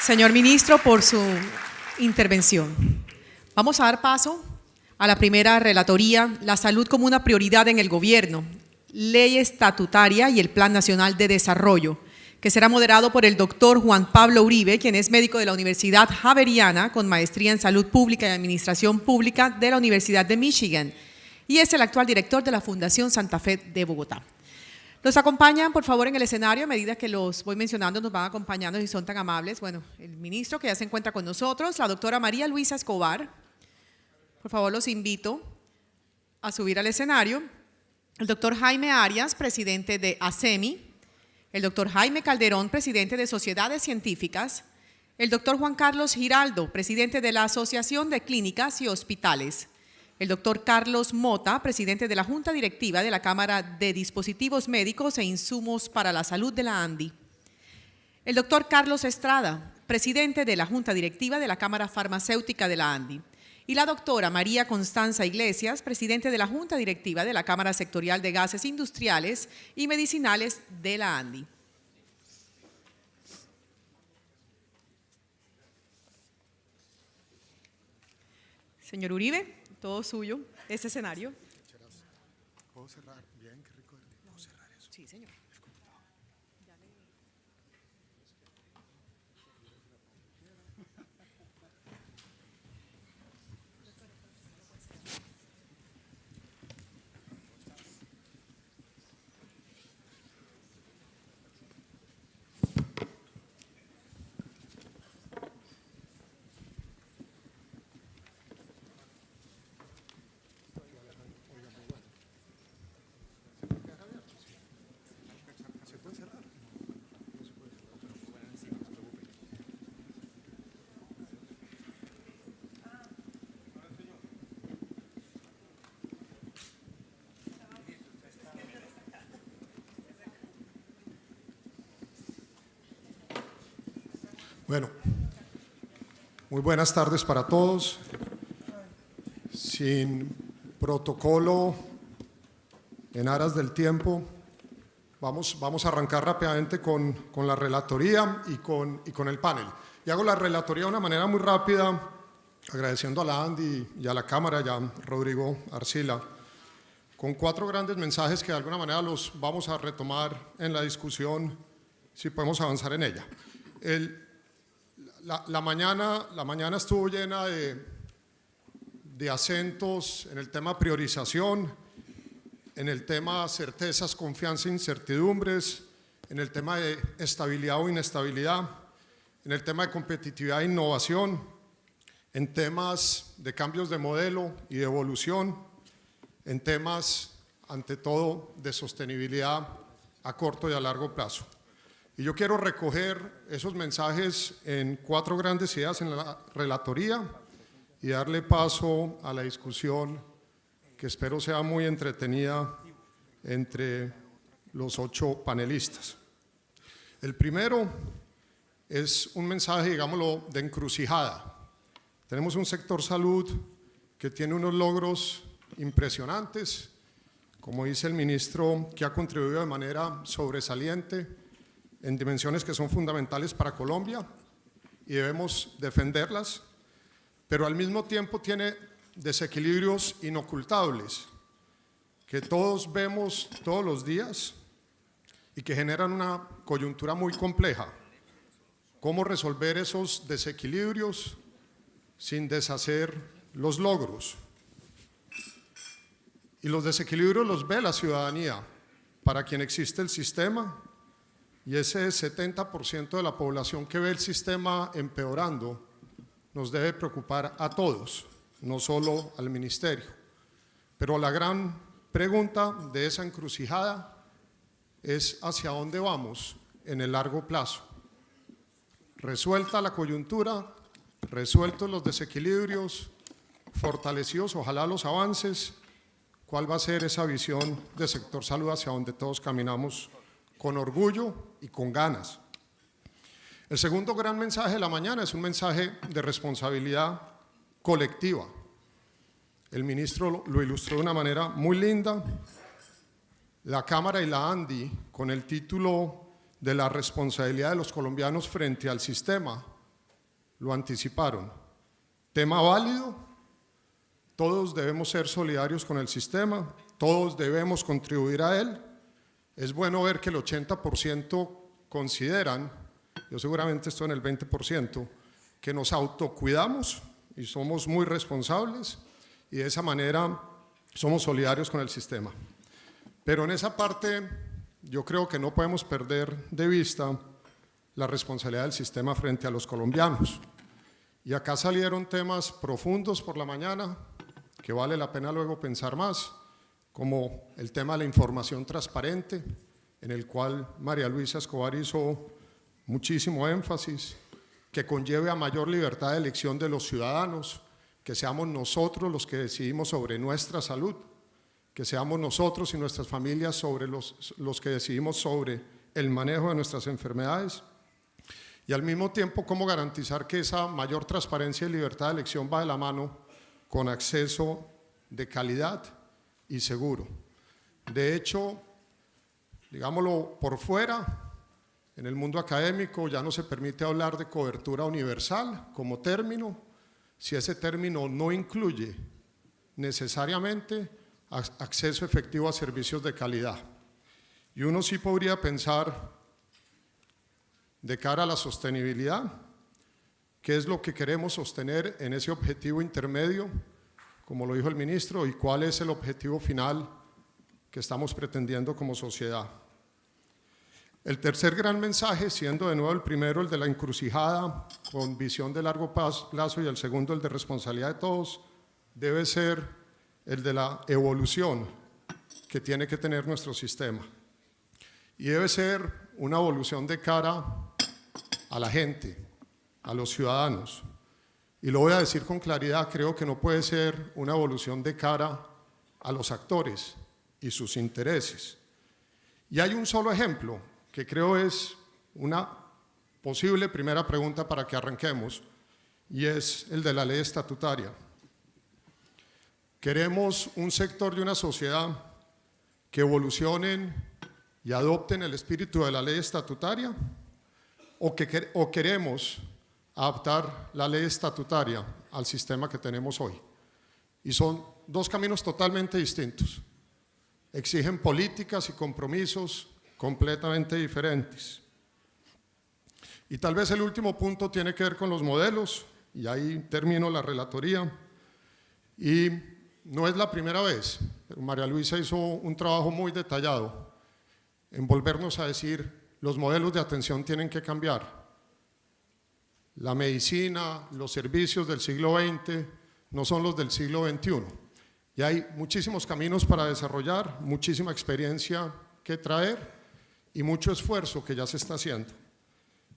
señor ministro, por su intervención. Vamos a dar paso a la primera relatoría, la salud como una prioridad en el gobierno, ley estatutaria y el Plan Nacional de Desarrollo, que será moderado por el doctor Juan Pablo Uribe, quien es médico de la Universidad Javeriana con maestría en Salud Pública y Administración Pública de la Universidad de Michigan y es el actual director de la Fundación Santa Fe de Bogotá. Nos acompañan, por favor, en el escenario, a medida que los voy mencionando, nos van acompañando si son tan amables. Bueno, el ministro que ya se encuentra con nosotros, la doctora María Luisa Escobar. Por favor, los invito a subir al escenario. El doctor Jaime Arias, presidente de ASEMI. El doctor Jaime Calderón, presidente de Sociedades Científicas. El doctor Juan Carlos Giraldo, presidente de la Asociación de Clínicas y Hospitales. El doctor Carlos Mota, presidente de la Junta Directiva de la Cámara de Dispositivos Médicos e Insumos para la Salud de la ANDI. El doctor Carlos Estrada, presidente de la Junta Directiva de la Cámara Farmacéutica de la ANDI. Y la doctora María Constanza Iglesias, presidente de la Junta Directiva de la Cámara Sectorial de Gases Industriales y Medicinales de la ANDI. Señor Uribe, todo suyo, este escenario. ¿Puedo cerrar? Bien, qué rico. ¿Puedo cerrar eso? Sí, señor. ¿Se puede cerrar? No se puede cerrar, pero bueno, sí, no se preocupe. Bueno, muy buenas tardes para todos. Sin protocolo, en aras del tiempo, vamos a arrancar rápidamente con la relatoría y con el panel. Y hago la relatoría de una manera muy rápida, agradeciendo a la ANDI y a la Cámara, ya Rodrigo Arcila, con 4 grandes mensajes que de alguna manera los vamos a retomar en la discusión, si podemos avanzar en ella. La mañana estuvo llena de acentos en el tema priorización, en el tema certezas, confianza e incertidumbres, en el tema de estabilidad o inestabilidad, en el tema de competitividad e innovación, en temas de cambios de modelo y de evolución, en temas, ante todo, de sostenibilidad a corto y a largo plazo. Y yo quiero recoger esos mensajes en 4 grandes ideas en la relatoría y darle paso a la discusión que espero sea muy entretenida entre los 8 panelistas. El primero es un mensaje, digámoslo, de encrucijada. Tenemos un sector salud que tiene unos logros impresionantes, como dice el ministro, que ha contribuido de manera sobresaliente en dimensiones que son fundamentales para Colombia y debemos defenderlas, pero al mismo tiempo tiene desequilibrios inocultables que todos vemos todos los días y que generan una coyuntura muy compleja. ¿Cómo resolver esos desequilibrios sin deshacer los logros? Y los desequilibrios los ve la ciudadanía, para quien existe el sistema, y ese 70% de la población que ve el sistema empeorando nos debe preocupar a todos, no solo al ministerio. Pero la gran pregunta de esa encrucijada es hacia dónde vamos en el largo plazo. Resuelta la coyuntura, resueltos los desequilibrios, fortalecidos ojalá los avances, ¿cuál va a ser esa visión de sector salud hacia donde todos caminamos con orgullo y con ganas? El segundo gran mensaje de la mañana es un mensaje de responsabilidad colectiva. El ministro lo ilustró de una manera muy linda. La Cámara y la ANDI, con el título de la responsabilidad de los colombianos frente al sistema, lo anticiparon. Tema válido, todos debemos ser solidarios con el sistema, todos debemos contribuir a él. Es bueno ver que el 80% consideran, yo seguramente estoy en el 20%, que nos autocuidamos y somos muy responsables y de esa manera somos solidarios con el sistema. Pero en esa parte yo creo que no podemos perder de vista la responsabilidad del sistema frente a los colombianos. Y acá salieron temas profundos por la mañana que vale la pena luego pensar más, como el tema de la información transparente, en el cual María Luisa Escobar hizo muchísimo énfasis, que conlleve a mayor libertad de elección de los ciudadanos, que seamos nosotros los que decidimos sobre nuestra salud, que seamos nosotros y nuestras familias sobre los que decidimos sobre el manejo de nuestras enfermedades, y al mismo tiempo cómo garantizar que esa mayor transparencia y libertad de elección va de la mano con acceso de calidad y seguro. De hecho, digámoslo por fuera, en el mundo académico ya no se permite hablar de cobertura universal como término, si ese término no incluye necesariamente acceso efectivo a servicios de calidad. Y uno sí podría pensar de cara a la sostenibilidad, qué es lo que queremos sostener en ese objetivo intermedio, como lo dijo el ministro, y cuál es el objetivo final que estamos pretendiendo como sociedad. El tercer gran mensaje, siendo de nuevo el primero el de la encrucijada con visión de largo plazo y el segundo el de responsabilidad de todos, debe ser el de la evolución que tiene que tener nuestro sistema. Y debe ser una evolución de cara a la gente, a los ciudadanos. Y lo voy a decir con claridad, creo que no puede ser una evolución de cara a los actores y sus intereses. Y hay un solo ejemplo que creo es una posible primera pregunta para que arranquemos, y es el de la ley estatutaria. Queremos un sector de una sociedad que evolucionen y adopten el espíritu de la ley estatutaria, o queremos adaptar la ley estatutaria al sistema que tenemos hoy. Y son dos caminos totalmente distintos. Exigen políticas y compromisos completamente diferentes. Y tal vez el último punto tiene que ver con los modelos, y ahí termino la relatoría. Y no es la primera vez, pero María Luisa hizo un trabajo muy detallado en volvernos a decir los modelos de atención tienen que cambiar. La medicina, los servicios del siglo XX no son los del siglo XXI. Y hay muchísimos caminos para desarrollar, muchísima experiencia que traer y mucho esfuerzo que ya se está haciendo.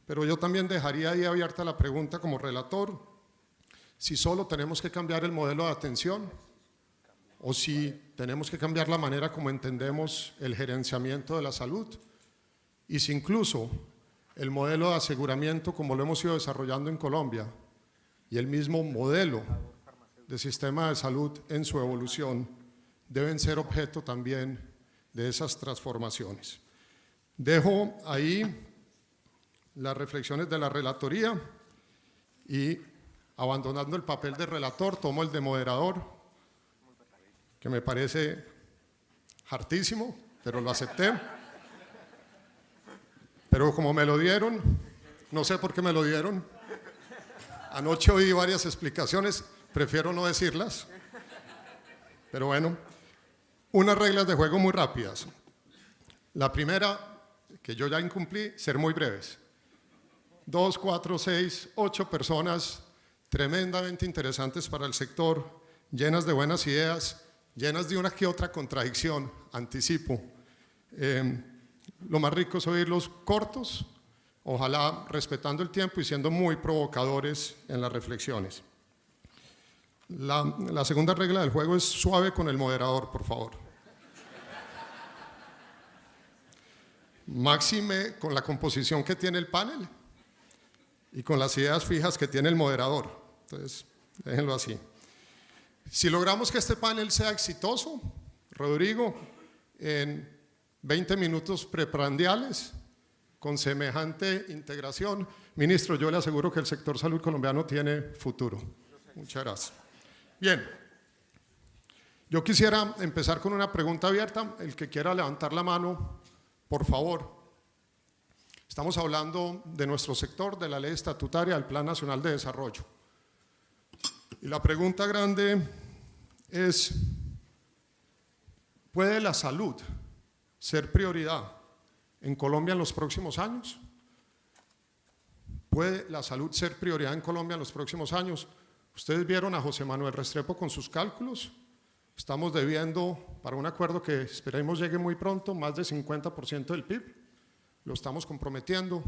Pero yo también dejaría ahí abierta la pregunta como relator, si solo tenemos que cambiar el modelo de atención o si tenemos que cambiar la manera como entendemos el gerenciamiento de la salud, y si incluso el modelo de aseguramiento como lo hemos ido desarrollando en Colombia y el mismo modelo de sistema de salud en su evolución deben ser objeto también de esas transformaciones. Dejo ahí las reflexiones de la relatoría y, abandonando el papel de relator, tomo el de moderador, que me parece hartísimo, pero lo acepté. Pero como me lo dieron, no sé por qué me lo dieron, anoche oí varias explicaciones, prefiero no decirlas, pero bueno, unas reglas de juego muy rápidas. La primera, que yo ya incumplí, ser muy breves. 2, 4, 6, 8 personas tremendamente interesantes para el sector, llenas de buenas ideas, llenas de una que otra contradicción, anticipo. Lo más rico es oírlos cortos, ojalá respetando el tiempo y siendo muy provocadores en las reflexiones. La segunda regla del juego es suave con el moderador, por favor. Máxime con la composición que tiene el panel y con las ideas fijas que tiene el moderador. Entonces, déjenlo así. Si logramos que este panel sea exitoso, Rodrigo, en 20 minutos preprandiales, con semejante integración. Ministro, yo le aseguro que el sector salud colombiano tiene futuro. Muchas gracias. Bien, yo quisiera empezar con una pregunta abierta. El que quiera levantar la mano, por favor. Estamos hablando de nuestro sector, de la ley estatutaria del Plan Nacional de Desarrollo. Y la pregunta grande es, ¿puede la salud ser prioridad en Colombia en los próximos años? ¿Puede la salud ser prioridad en Colombia en los próximos años? Ustedes vieron a José Manuel Restrepo con sus cálculos. Estamos debiendo, para un acuerdo que esperemos llegue muy pronto, más de 50% del PIB. Lo estamos comprometiendo.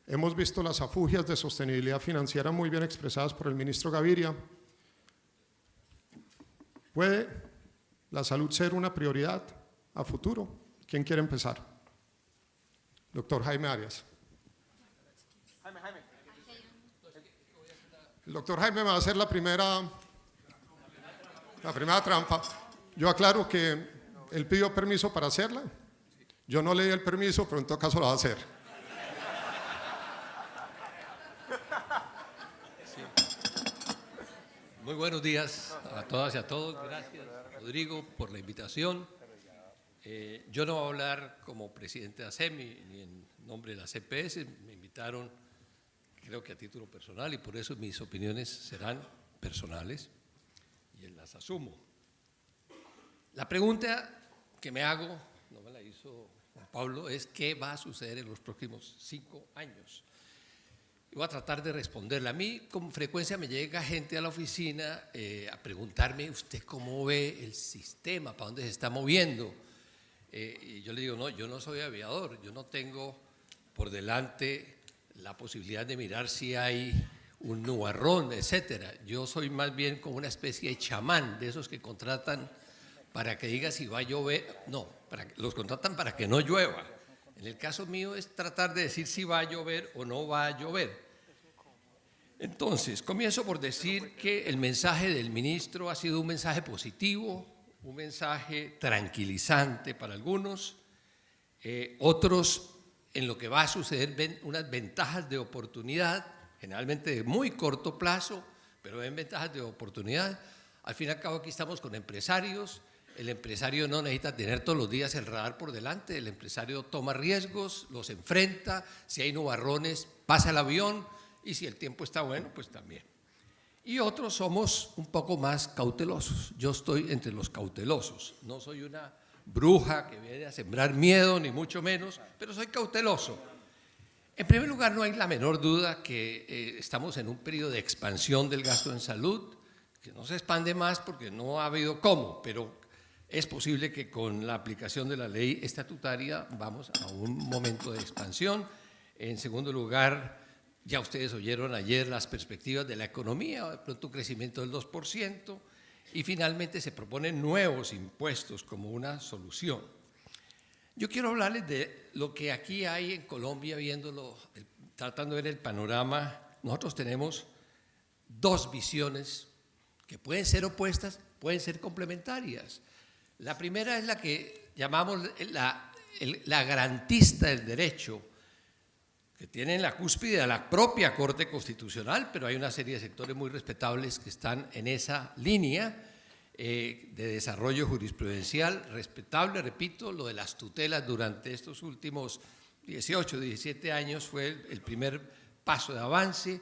Hemos visto las afugias de sostenibilidad financiera muy bien expresadas por el ministro Gaviria. ¿Puede la salud ser una prioridad a futuro? ¿Quién quiere empezar? Doctor Jaime Arias. El doctor Jaime me va a hacer la primera trampa. Yo aclaro que él pidió permiso para hacerla. Yo no le di el permiso, pero en todo caso lo va a hacer. Sí. Muy buenos días a todas y a todos. Gracias, Rodrigo, por la invitación. Yo no voy a hablar como presidente de ASEMI ni en nombre de la CPS. Me invitaron, creo que a título personal, y por eso mis opiniones serán personales y las asumo. La pregunta que me hago, no me la hizo Juan Pablo, es ¿qué va a suceder en los próximos 5 años? Y voy a tratar de responderla. A mí con frecuencia me llega gente a la oficina a preguntarme, ¿usted cómo ve el sistema? ¿Para dónde se está moviendo? Y yo le digo, no, yo no soy aviador, yo no tengo por delante la posibilidad de mirar si hay un nubarrón, etcétera. Yo soy más bien como una especie de chamán, de esos que contratan para que diga si va a llover. No, los contratan para que no llueva. En el caso mío es tratar de decir si va a llover o no va a llover. Entonces, comienzo por decir que el mensaje del ministro ha sido un mensaje positivo, un mensaje tranquilizante para algunos, otros en lo que va a suceder ven unas ventajas de oportunidad, generalmente de muy corto plazo, pero ven ventajas de oportunidad. Al fin y al cabo aquí estamos con empresarios. El empresario no necesita tener todos los días el radar por delante, el empresario toma riesgos, los enfrenta, si hay nubarrones pasa el avión y si el tiempo está bueno, pues también. Y otros somos un poco más cautelosos. Yo estoy entre los cautelosos, no soy una bruja que viene a sembrar miedo, ni mucho menos, pero soy cauteloso. En primer lugar, no hay la menor duda que estamos en un periodo de expansión del gasto en salud, que no se expande más porque no ha habido cómo, pero es posible que con la aplicación de la ley estatutaria vamos a un momento de expansión. En segundo lugar, ya ustedes oyeron ayer las perspectivas de la economía, de pronto un crecimiento del 2%, y finalmente se proponen nuevos impuestos como una solución. Yo quiero hablarles de lo que aquí hay en Colombia, viéndolo, tratando de ver el panorama. Nosotros tenemos dos visiones que pueden ser opuestas, pueden ser complementarias. La primera es la que llamamos la garantista del derecho, que tiene en la cúspide a la propia Corte Constitucional, pero hay una serie de sectores muy respetables que están en esa línea de desarrollo jurisprudencial respetable. Repito, lo de las tutelas durante estos últimos 18, 17 años fue el primer paso de avance,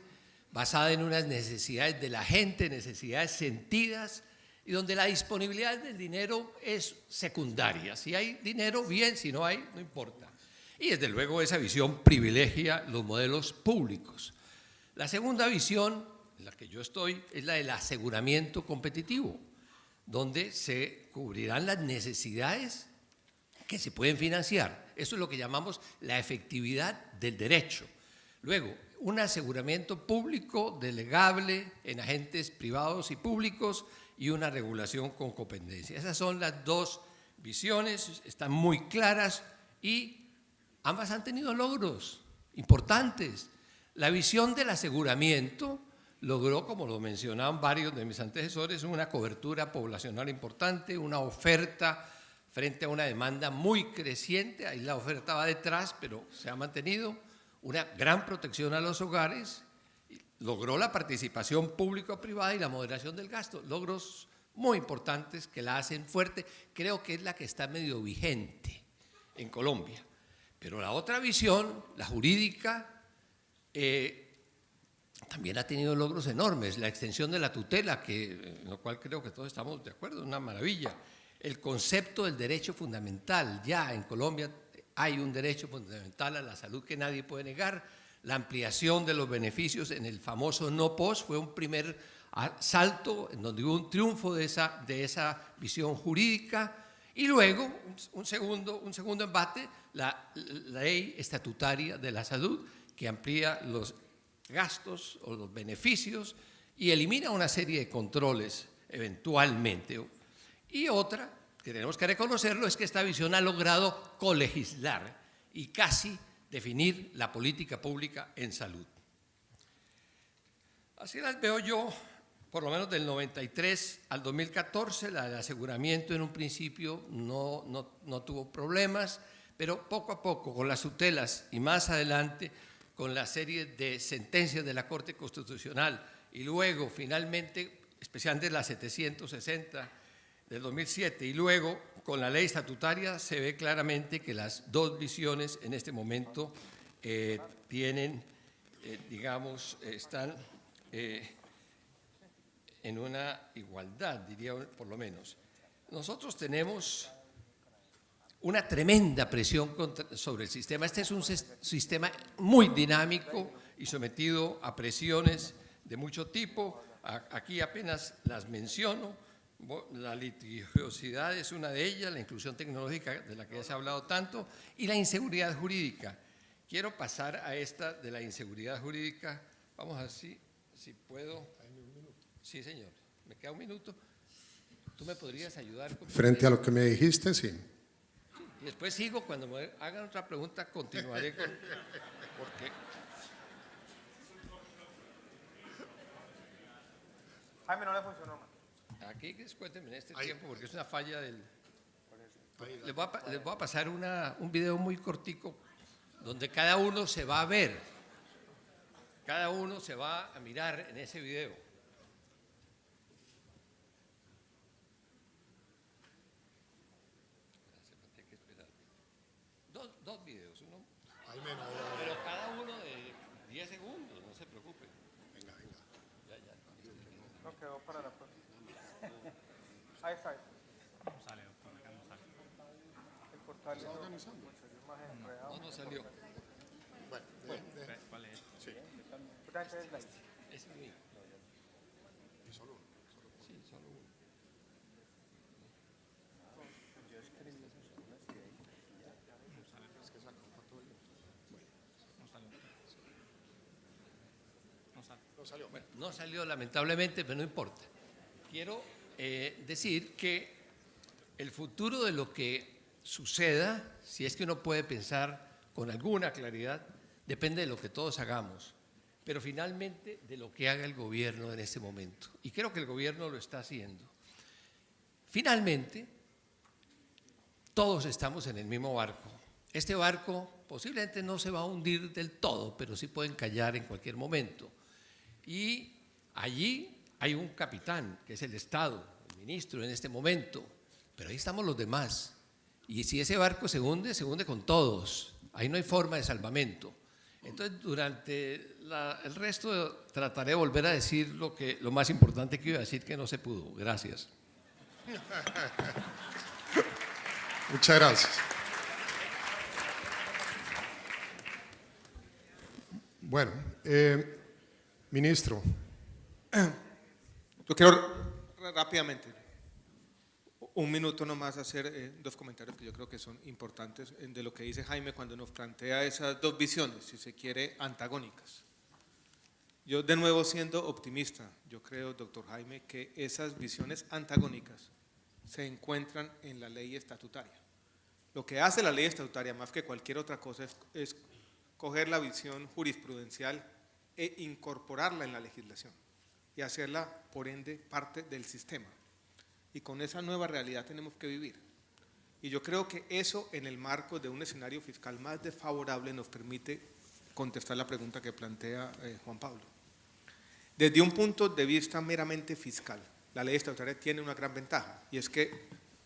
basada en unas necesidades de la gente, necesidades sentidas, y donde la disponibilidad del dinero es secundaria. Si hay dinero, bien, si no hay, no importa. Y desde luego esa visión privilegia los modelos públicos. La segunda visión, en la que yo estoy, es la del aseguramiento competitivo, donde se cubrirán las necesidades que se pueden financiar. Eso es lo que llamamos la efectividad del derecho. Luego, un aseguramiento público delegable en agentes privados y públicos y una regulación con competencia. Esas son las dos visiones, están muy claras y ambas han tenido logros importantes. La visión del aseguramiento logró, como lo mencionaban varios de mis antecesores, una cobertura poblacional importante, una oferta frente a una demanda muy creciente, ahí la oferta va detrás, pero se ha mantenido una gran protección a los hogares, logró la participación público-privada y la moderación del gasto, logros muy importantes que la hacen fuerte, creo que es la que está medio vigente en Colombia. Pero la otra visión, la jurídica, también ha tenido logros enormes, la extensión de la tutela, en lo cual creo que todos estamos de acuerdo, una maravilla. El concepto del derecho fundamental, ya en Colombia hay un derecho fundamental a la salud que nadie puede negar, la ampliación de los beneficios en el famoso no post fue un primer salto en donde hubo un triunfo de esa visión jurídica y luego un segundo embate, la ley estatutaria de la salud que amplía los gastos o los beneficios y elimina una serie de controles eventualmente. Y otra, que tenemos que reconocerlo, es que esta visión ha logrado colegislar y casi definir la política pública en salud. Así las veo yo, por lo menos del 93 al 2014, la del aseguramiento en un principio no tuvo problemas, pero poco a poco, con las tutelas y más adelante, con la serie de sentencias de la Corte Constitucional y luego, finalmente, especialmente la 760 del 2007 y luego con la ley estatutaria, se ve claramente que las dos visiones en este momento tienen, digamos, están en una igualdad, diría por lo menos. Nosotros tenemos una tremenda presión sobre el sistema. Este es un sistema muy dinámico y sometido a presiones de mucho tipo. Aquí apenas las menciono. La litigiosidad es una de ellas, la inclusión tecnológica de la que ya se ha hablado tanto y la inseguridad jurídica. Quiero pasar a esta de la inseguridad jurídica. Vamos a ver si puedo. Sí, señor. Me queda un minuto. ¿Tú me podrías ayudar? Frente a lo que me dijiste, sí. Y después sigo, cuando me hagan otra pregunta, continuaré con… Porque Jaime, no le funcionó. aquí cuéntenme en este tiempo, porque es una falla del… Les voy a pasar un video muy cortico donde cada uno se va a ver, cada uno se va a mirar en ese video. Dos videos, uno, pero cada uno de 10 segundos, no se preocupe. Venga. Ya. No quedó para la próxima. Ahí está. No sale, doctor, acá no sale. El portal es organizando. más enredado. No salió. ¿Cuál es? Sí. Puta gente es la- Ese es mío. Y solo uno. Sí, solo uno. Es que saca un pato de- No sale. No sale. No salió. Bueno, no salió lamentablemente, pero no importa. Quiero decir que el futuro de lo que suceda, si es que uno puede pensar con alguna claridad, depende de lo que todos hagamos, pero finalmente de lo que haga el gobierno en este momento. Y creo que el gobierno lo está haciendo. Finalmente, todos estamos en el mismo barco. Este barco posiblemente no se va a hundir del todo, pero sí puede encallar en cualquier momento. Y allí hay un capitán, que es el Estado, el ministro en este momento, pero ahí estamos los demás. Y si ese barco se hunde con todos. Ahí no hay forma de salvamento. Entonces, durante el resto trataré de volver a decir lo más importante que iba a decir que no se pudo. Gracias. Muchas gracias. Bueno, ministro, Yo quiero rápidamente, un minuto nomás, hacer dos comentarios que yo creo que son importantes de lo que dice Jaime cuando nos plantea esas dos visiones, si se quiere, antagónicas. Yo, de nuevo, siendo optimista, yo creo, doctor Jaime, que esas visiones antagónicas se encuentran en la ley estatutaria. Lo que hace la ley estatutaria, más que cualquier otra cosa, es coger la visión jurisprudencial e incorporarla en la legislación y hacerla, por ende, parte del sistema. Y con esa nueva realidad tenemos que vivir. Y yo creo que eso, en el marco de un escenario fiscal más desfavorable, nos permite contestar la pregunta que plantea Juan Pablo. Desde un punto de vista meramente fiscal, la ley estatutaria tiene una gran ventaja, y es que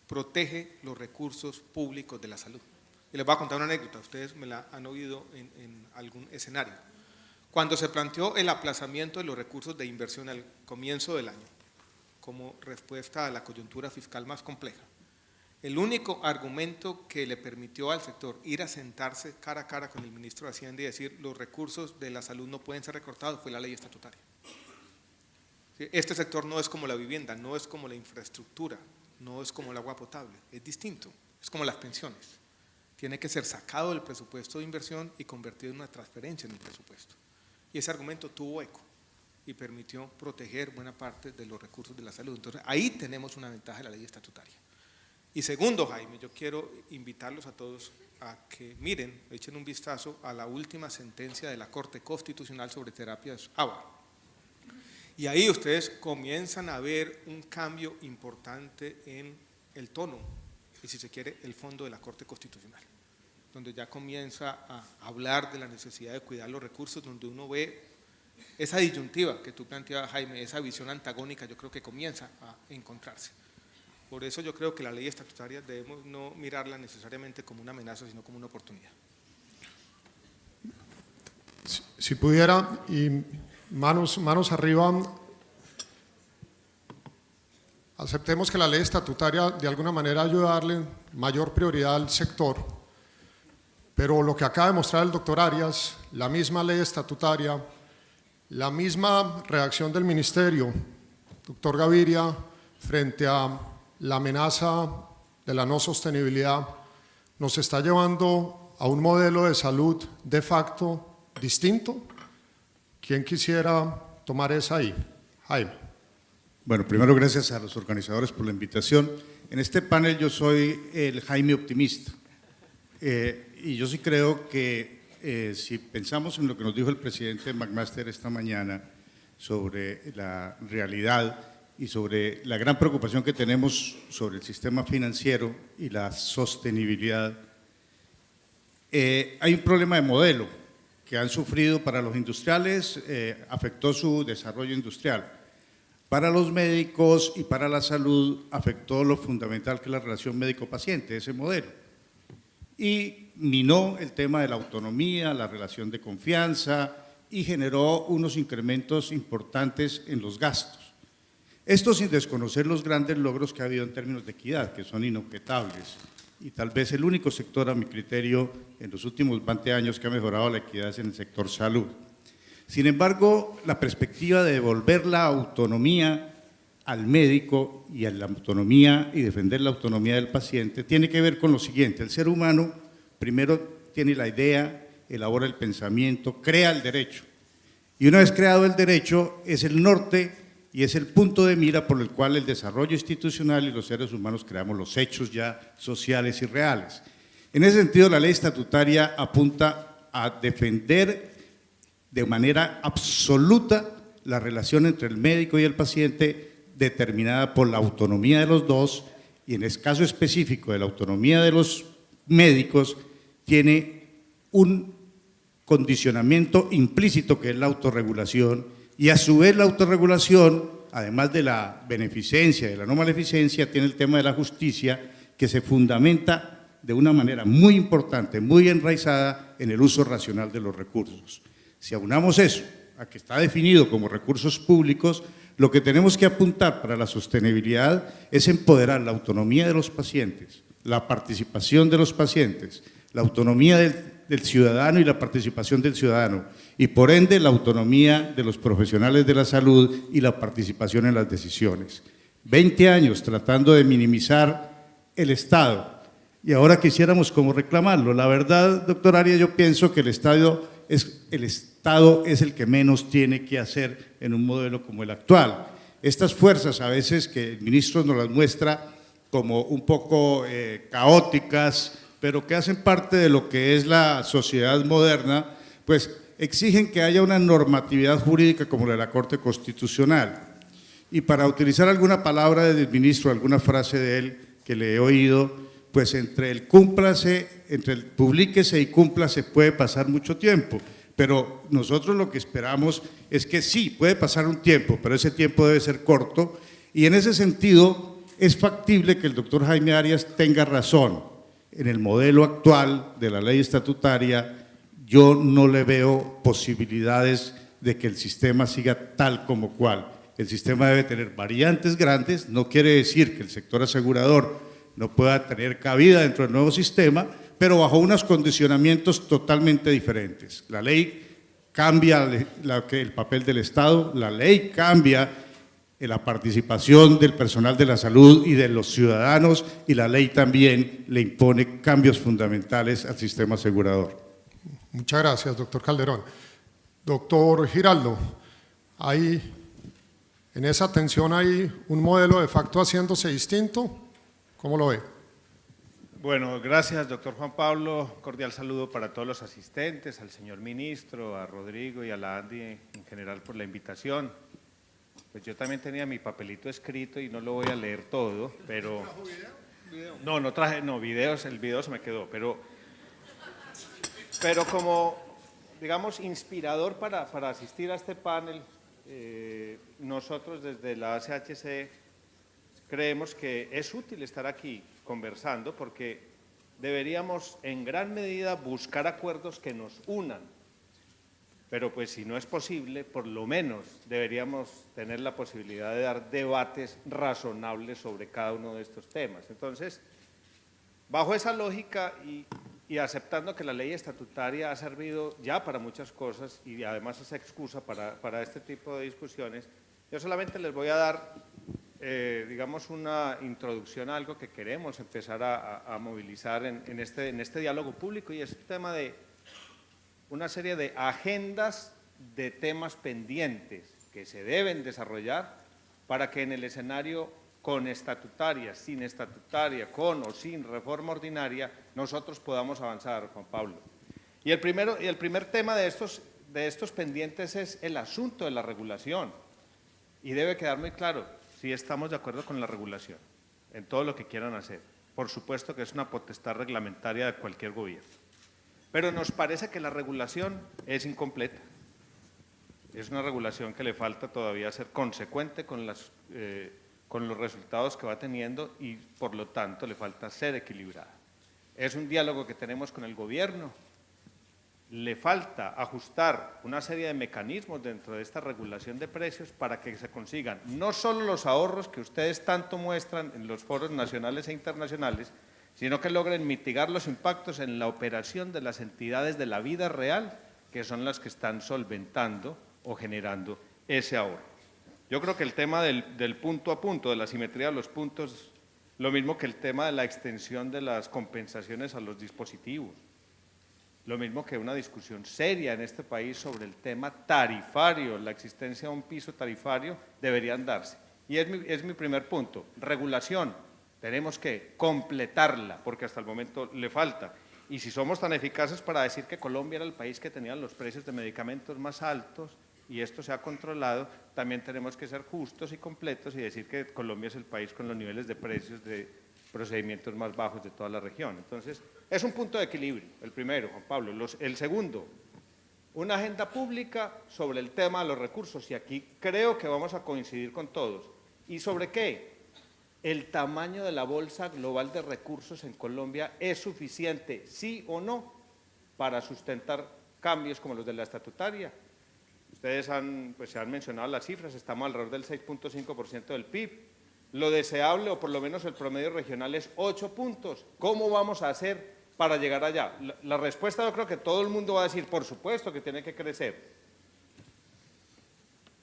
protege los recursos públicos de la salud. Y les voy a contar una anécdota, ustedes me la han oído en algún escenario. Cuando se planteó el aplazamiento de los recursos de inversión al comienzo del año, como respuesta a la coyuntura fiscal más compleja, el único argumento que le permitió al sector ir a sentarse cara a cara con el ministro de Hacienda y decir los recursos de la salud no pueden ser recortados fue la ley estatutaria. Este sector no es como la vivienda, no es como la infraestructura, no es como el agua potable, es distinto, es como las pensiones. Tiene que ser sacado del presupuesto de inversión y convertido en una transferencia en el presupuesto. Y ese argumento tuvo eco y permitió proteger buena parte de los recursos de la salud. Entonces, ahí tenemos una ventaja de la ley estatutaria. Y segundo, Jaime, yo quiero invitarlos a todos a que miren, echen un vistazo a la última sentencia de la Corte Constitucional sobre terapias ABA. Y ahí ustedes comienzan a ver un cambio importante en el tono, y si se quiere, el fondo de la Corte Constitucional, donde ya comienza a hablar de la necesidad de cuidar los recursos, donde uno ve esa disyuntiva que tú planteabas, Jaime, esa visión antagónica, yo creo que comienza a encontrarse. Por eso yo creo que la ley estatutaria debemos no mirarla necesariamente como una amenaza, sino como una oportunidad. Si pudiera, y manos arriba, aceptemos que la ley estatutaria de alguna manera ayuda a darle mayor prioridad al sector, pero lo que acaba de mostrar el doctor Arias, la misma ley estatutaria, la misma reacción del ministerio, doctor Gaviria, frente a la amenaza de la no sostenibilidad, nos está llevando a un modelo de salud de facto distinto. ¿Quién quisiera tomar esa ahí? Jaime. Bueno, primero gracias a los organizadores por la invitación. En este panel yo soy el Jaime optimista, y yo sí creo que si pensamos en lo que nos dijo el presidente McMaster esta mañana sobre la realidad y sobre la gran preocupación que tenemos sobre el sistema financiero y la sostenibilidad, hay un problema de modelo que han sufrido para los industriales, afectó su desarrollo industrial. Para los médicos y para la salud afectó lo fundamental que es la relación médico-paciente, ese modelo. Y minó el tema de la autonomía, la relación de confianza y generó unos incrementos importantes en los gastos. Esto sin desconocer los grandes logros que ha habido en términos de equidad, que son inobjetables. Y tal vez el único sector, a mi criterio, en los últimos 20 años que ha mejorado la equidad es en el sector salud. Sin embargo, la perspectiva de devolver la autonomía al médico y a la autonomía y defender la autonomía del paciente tiene que ver con lo siguiente: el ser humano primero tiene la idea, elabora el pensamiento, crea el derecho. Y una vez creado el derecho, es el norte y es el punto de mira por el cual el desarrollo institucional y los seres humanos creamos los hechos ya sociales y reales. En ese sentido, la ley estatutaria apunta a defender de manera absoluta la relación entre el médico y el paciente, determinada por la autonomía de los dos, y en el caso específico de la autonomía de los médicos, tiene un condicionamiento implícito que es la autorregulación, y a su vez la autorregulación, además de la beneficencia y de la no maleficencia, tiene el tema de la justicia, que se fundamenta de una manera muy importante, muy enraizada en el uso racional de los recursos. Si aunamos eso a que está definido como recursos públicos, lo que tenemos que apuntar para la sostenibilidad es empoderar la autonomía de los pacientes, la participación de los pacientes, la autonomía del ciudadano y la participación del ciudadano, y por ende la autonomía de los profesionales de la salud y la participación en las decisiones. 20 años tratando de minimizar el Estado, y ahora quisiéramos como reclamarlo. La verdad, doctor Arias, yo pienso que el Estado es el que menos tiene que hacer en un modelo como el actual. Estas fuerzas a veces que el ministro nos las muestra como un poco caóticas, pero que hacen parte de lo que es la sociedad moderna, pues exigen que haya una normatividad jurídica como la de la Corte Constitucional. Y para utilizar alguna palabra del ministro, alguna frase de él que le he oído, pues entre el cúmplase, entre el publíquese y cúmplase puede pasar mucho tiempo, pero nosotros lo que esperamos es que sí, puede pasar un tiempo, pero ese tiempo debe ser corto, y en ese sentido es factible que el doctor Jaime Arias tenga razón. En el modelo actual de la ley estatutaria, yo no le veo posibilidades de que el sistema siga tal como cual. El sistema debe tener variantes grandes, no quiere decir que el sector asegurador no pueda tener cabida dentro del nuevo sistema, pero bajo unos condicionamientos totalmente diferentes. La ley cambia el papel del Estado, la ley cambia la participación del personal de la salud y de los ciudadanos, y la ley también le impone cambios fundamentales al sistema asegurador. Muchas gracias, doctor Calderón. Doctor Giraldo, en esa atención hay un modelo de facto haciéndose distinto. ¿Cómo lo ve? Bueno, gracias, doctor Juan Pablo. Cordial saludo para todos los asistentes, al señor ministro, a Rodrigo y a la Andy en general por la invitación. Pues yo también tenía mi papelito escrito y no lo voy a leer todo, pero… No traje videos, el video se me quedó, pero como, digamos, inspirador para asistir a este panel, nosotros desde la ACHC creemos que es útil estar aquí conversando porque deberíamos en gran medida buscar acuerdos que nos unan, pero pues si no es posible, por lo menos deberíamos tener la posibilidad de dar debates razonables sobre cada uno de estos temas. Entonces, bajo esa lógica y aceptando que la ley estatutaria ha servido ya para muchas cosas y además es excusa para este tipo de discusiones, yo solamente les voy a dar, digamos, una introducción a algo que queremos empezar a movilizar en este diálogo público, y es el tema de una serie de agendas de temas pendientes que se deben desarrollar para que en el escenario con estatutaria, sin estatutaria, con o sin reforma ordinaria, nosotros podamos avanzar, Juan Pablo. Y el primer tema de estos pendientes es el asunto de la regulación. Y debe quedar muy claro si estamos de acuerdo con la regulación en todo lo que quieran hacer. Por supuesto que es una potestad reglamentaria de cualquier gobierno. Pero nos parece que la regulación es incompleta. Es una regulación que le falta todavía ser consecuente con los resultados que va teniendo y, por lo tanto, le falta ser equilibrada. Es un diálogo que tenemos con el gobierno. Le falta ajustar una serie de mecanismos dentro de esta regulación de precios para que se consigan no solo los ahorros que ustedes tanto muestran en los foros nacionales e internacionales, sino que logren mitigar los impactos en la operación de las entidades de la vida real, que son las que están solventando o generando ese ahorro. Yo creo que el tema del punto a punto, de la simetría de los puntos, lo mismo que el tema de la extensión de las compensaciones a los dispositivos, lo mismo que una discusión seria en este país sobre el tema tarifario, la existencia de un piso tarifario, deberían darse. Y es mi primer punto, regulación. Tenemos que completarla, porque hasta el momento le falta. Y si somos tan eficaces para decir que Colombia era el país que tenía los precios de medicamentos más altos y esto se ha controlado, también tenemos que ser justos y completos y decir que Colombia es el país con los niveles de precios de procedimientos más bajos de toda la región. Entonces, es un punto de equilibrio, el primero, Juan Pablo. El segundo, una agenda pública sobre el tema de los recursos, y aquí creo que vamos a coincidir con todos. ¿Y sobre qué? ¿El tamaño de la bolsa global de recursos en Colombia es suficiente, sí o no, para sustentar cambios como los de la estatutaria? Ustedes se han mencionado las cifras, estamos alrededor del 6.5% del PIB. Lo deseable, o por lo menos el promedio regional, es 8 puntos. ¿Cómo vamos a hacer para llegar allá? La respuesta, yo creo que todo el mundo va a decir, por supuesto que tiene que crecer.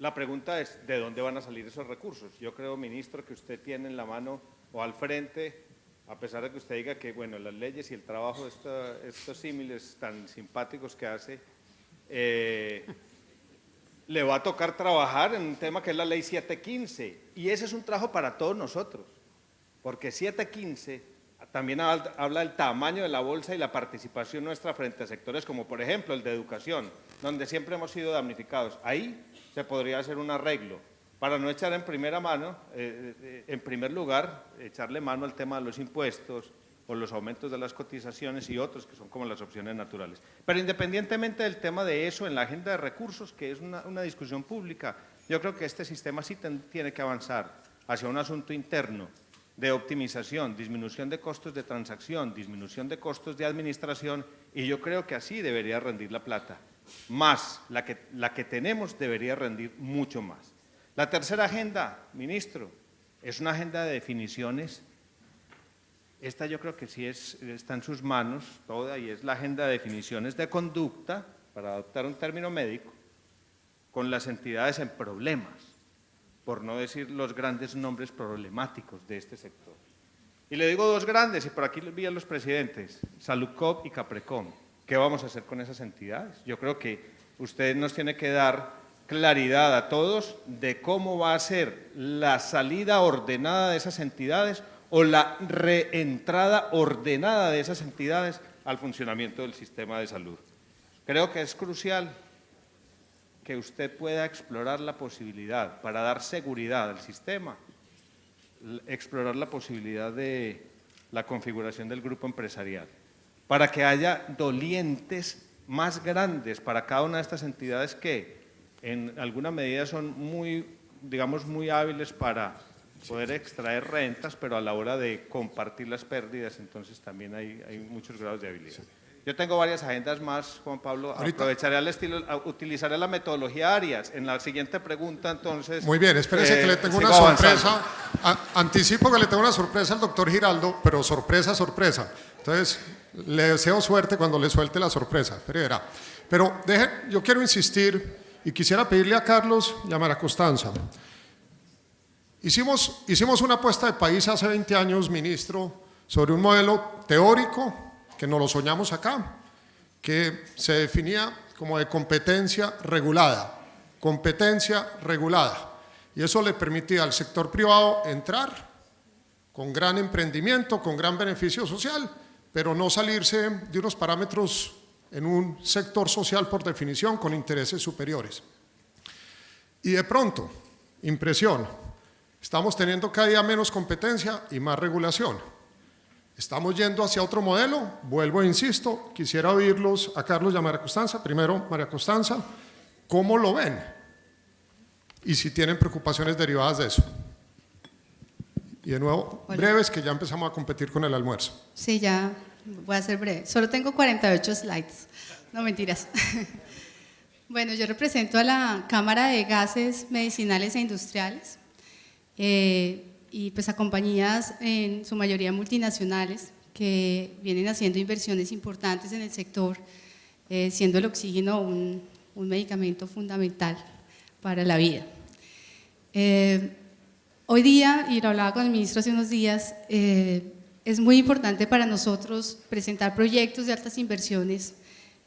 La pregunta es, ¿de dónde van a salir esos recursos? Yo creo, ministro, que usted tiene en la mano o al frente, a pesar de que usted diga que, bueno, las leyes y el trabajo de estos símiles tan simpáticos que hace, le va a tocar trabajar en un tema que es la ley 715, y ese es un trabajo para todos nosotros, porque 715 también habla del tamaño de la bolsa y la participación nuestra frente a sectores como, por ejemplo, el de educación, donde siempre hemos sido damnificados. Ahí se podría hacer un arreglo para no echar en primera mano, en primer lugar, echarle mano al tema de los impuestos o los aumentos de las cotizaciones y otros que son como las opciones naturales. Pero independientemente del tema de eso, en la agenda de recursos, que es una discusión pública, yo creo que este sistema sí tiene que avanzar hacia un asunto interno de optimización, disminución de costos de transacción, disminución de costos de administración, y yo creo que así debería rendir la plata. Más, la que tenemos debería rendir mucho más. La tercera agenda, ministro, es una agenda de definiciones. Esta yo creo que sí está en sus manos toda, y es la agenda de definiciones de conducta, para adoptar un término médico, con las entidades en problemas, por no decir los grandes nombres problemáticos de este sector. Y le digo dos grandes, y por aquí vi a los presidentes, Saludcop y Caprecom. ¿Qué vamos a hacer con esas entidades? Yo creo que usted nos tiene que dar claridad a todos de cómo va a ser la salida ordenada de esas entidades o la reentrada ordenada de esas entidades al funcionamiento del sistema de salud. Creo que es crucial que usted pueda explorar la posibilidad, para dar seguridad al sistema, explorar la posibilidad de la configuración del grupo empresarial, para que haya dolientes más grandes para cada una de estas entidades que en alguna medida son muy, digamos, muy hábiles para poder extraer rentas, pero a la hora de compartir las pérdidas, entonces también hay muchos grados de habilidad. Yo tengo varias agendas más, Juan Pablo, aprovecharé utilizaré la metodología Arias. En la siguiente pregunta, entonces… Muy bien, espérese que le tengo una sorpresa. Anticipo que le tengo una sorpresa al doctor Giraldo, pero sorpresa, sorpresa. Entonces, le deseo suerte cuando le suelte la sorpresa, verá. Pero yo quiero insistir y quisiera pedirle a Carlos y a María Constanza. Hicimos una apuesta de país hace 20 años, ministro, sobre un modelo teórico, que nos lo soñamos acá, que se definía como de competencia regulada. Y eso le permitía al sector privado entrar con gran emprendimiento, con gran beneficio social, pero no salirse de unos parámetros en un sector social por definición con intereses superiores. Y de pronto, impresión, estamos teniendo cada día menos competencia y más regulación. Estamos yendo hacia otro modelo, vuelvo e insisto, quisiera oírlos a Carlos y a María Constanza. Primero, María Constanza, ¿cómo lo ven? Y si tienen preocupaciones derivadas de eso. Y de nuevo, Hola. breves, que ya empezamos a competir con el almuerzo. Sí, ya voy a ser breve. Solo tengo 48 slides. No, mentiras. Bueno, yo represento a la Cámara de Gases Medicinales e Industriales y pues a compañías en su mayoría multinacionales que vienen haciendo inversiones importantes en el sector, siendo el oxígeno un medicamento fundamental para la vida. Hoy día, y lo hablaba con el ministro hace unos días, es muy importante para nosotros presentar proyectos de altas inversiones,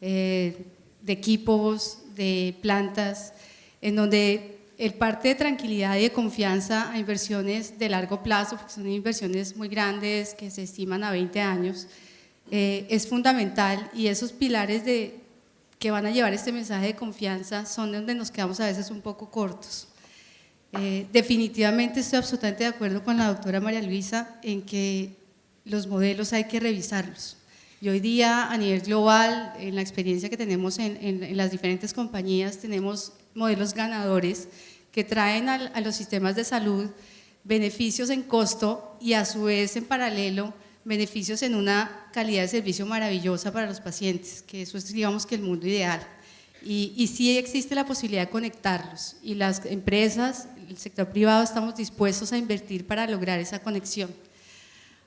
de equipos, de plantas, en donde el parte de tranquilidad y de confianza a inversiones de largo plazo, porque son inversiones muy grandes que se estiman a 20 años, es fundamental, y esos pilares que van a llevar este mensaje de confianza son donde nos quedamos a veces un poco cortos. Definitivamente estoy absolutamente de acuerdo con la doctora María Luisa en que los modelos hay que revisarlos. Y hoy día a nivel global, en la experiencia que tenemos en las diferentes compañías, tenemos modelos ganadores que traen a los sistemas de salud beneficios en costo y a su vez en paralelo beneficios en una calidad de servicio maravillosa para los pacientes, que eso es, digamos, que el mundo ideal. Y sí existe la posibilidad de conectarlos, y las empresas, el sector privado, estamos dispuestos a invertir para lograr esa conexión.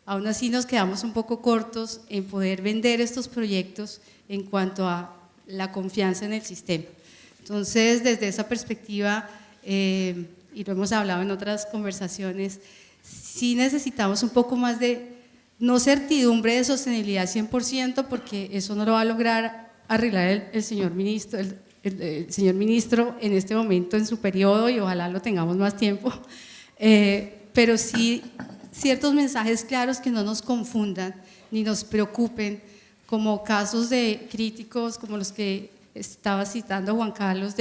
Aún así nos quedamos un poco cortos en poder vender estos proyectos en cuanto a la confianza en el sistema. Entonces, desde esa perspectiva, y lo hemos hablado en otras conversaciones, sí necesitamos un poco más de, no certidumbre de sostenibilidad 100%, porque eso no lo va a lograr arreglar el señor ministro, el señor ministro en este momento en su periodo, y ojalá lo tengamos más tiempo, pero sí ciertos mensajes claros que no nos confundan ni nos preocupen, como casos de críticos como los que estaba citando Juan Carlos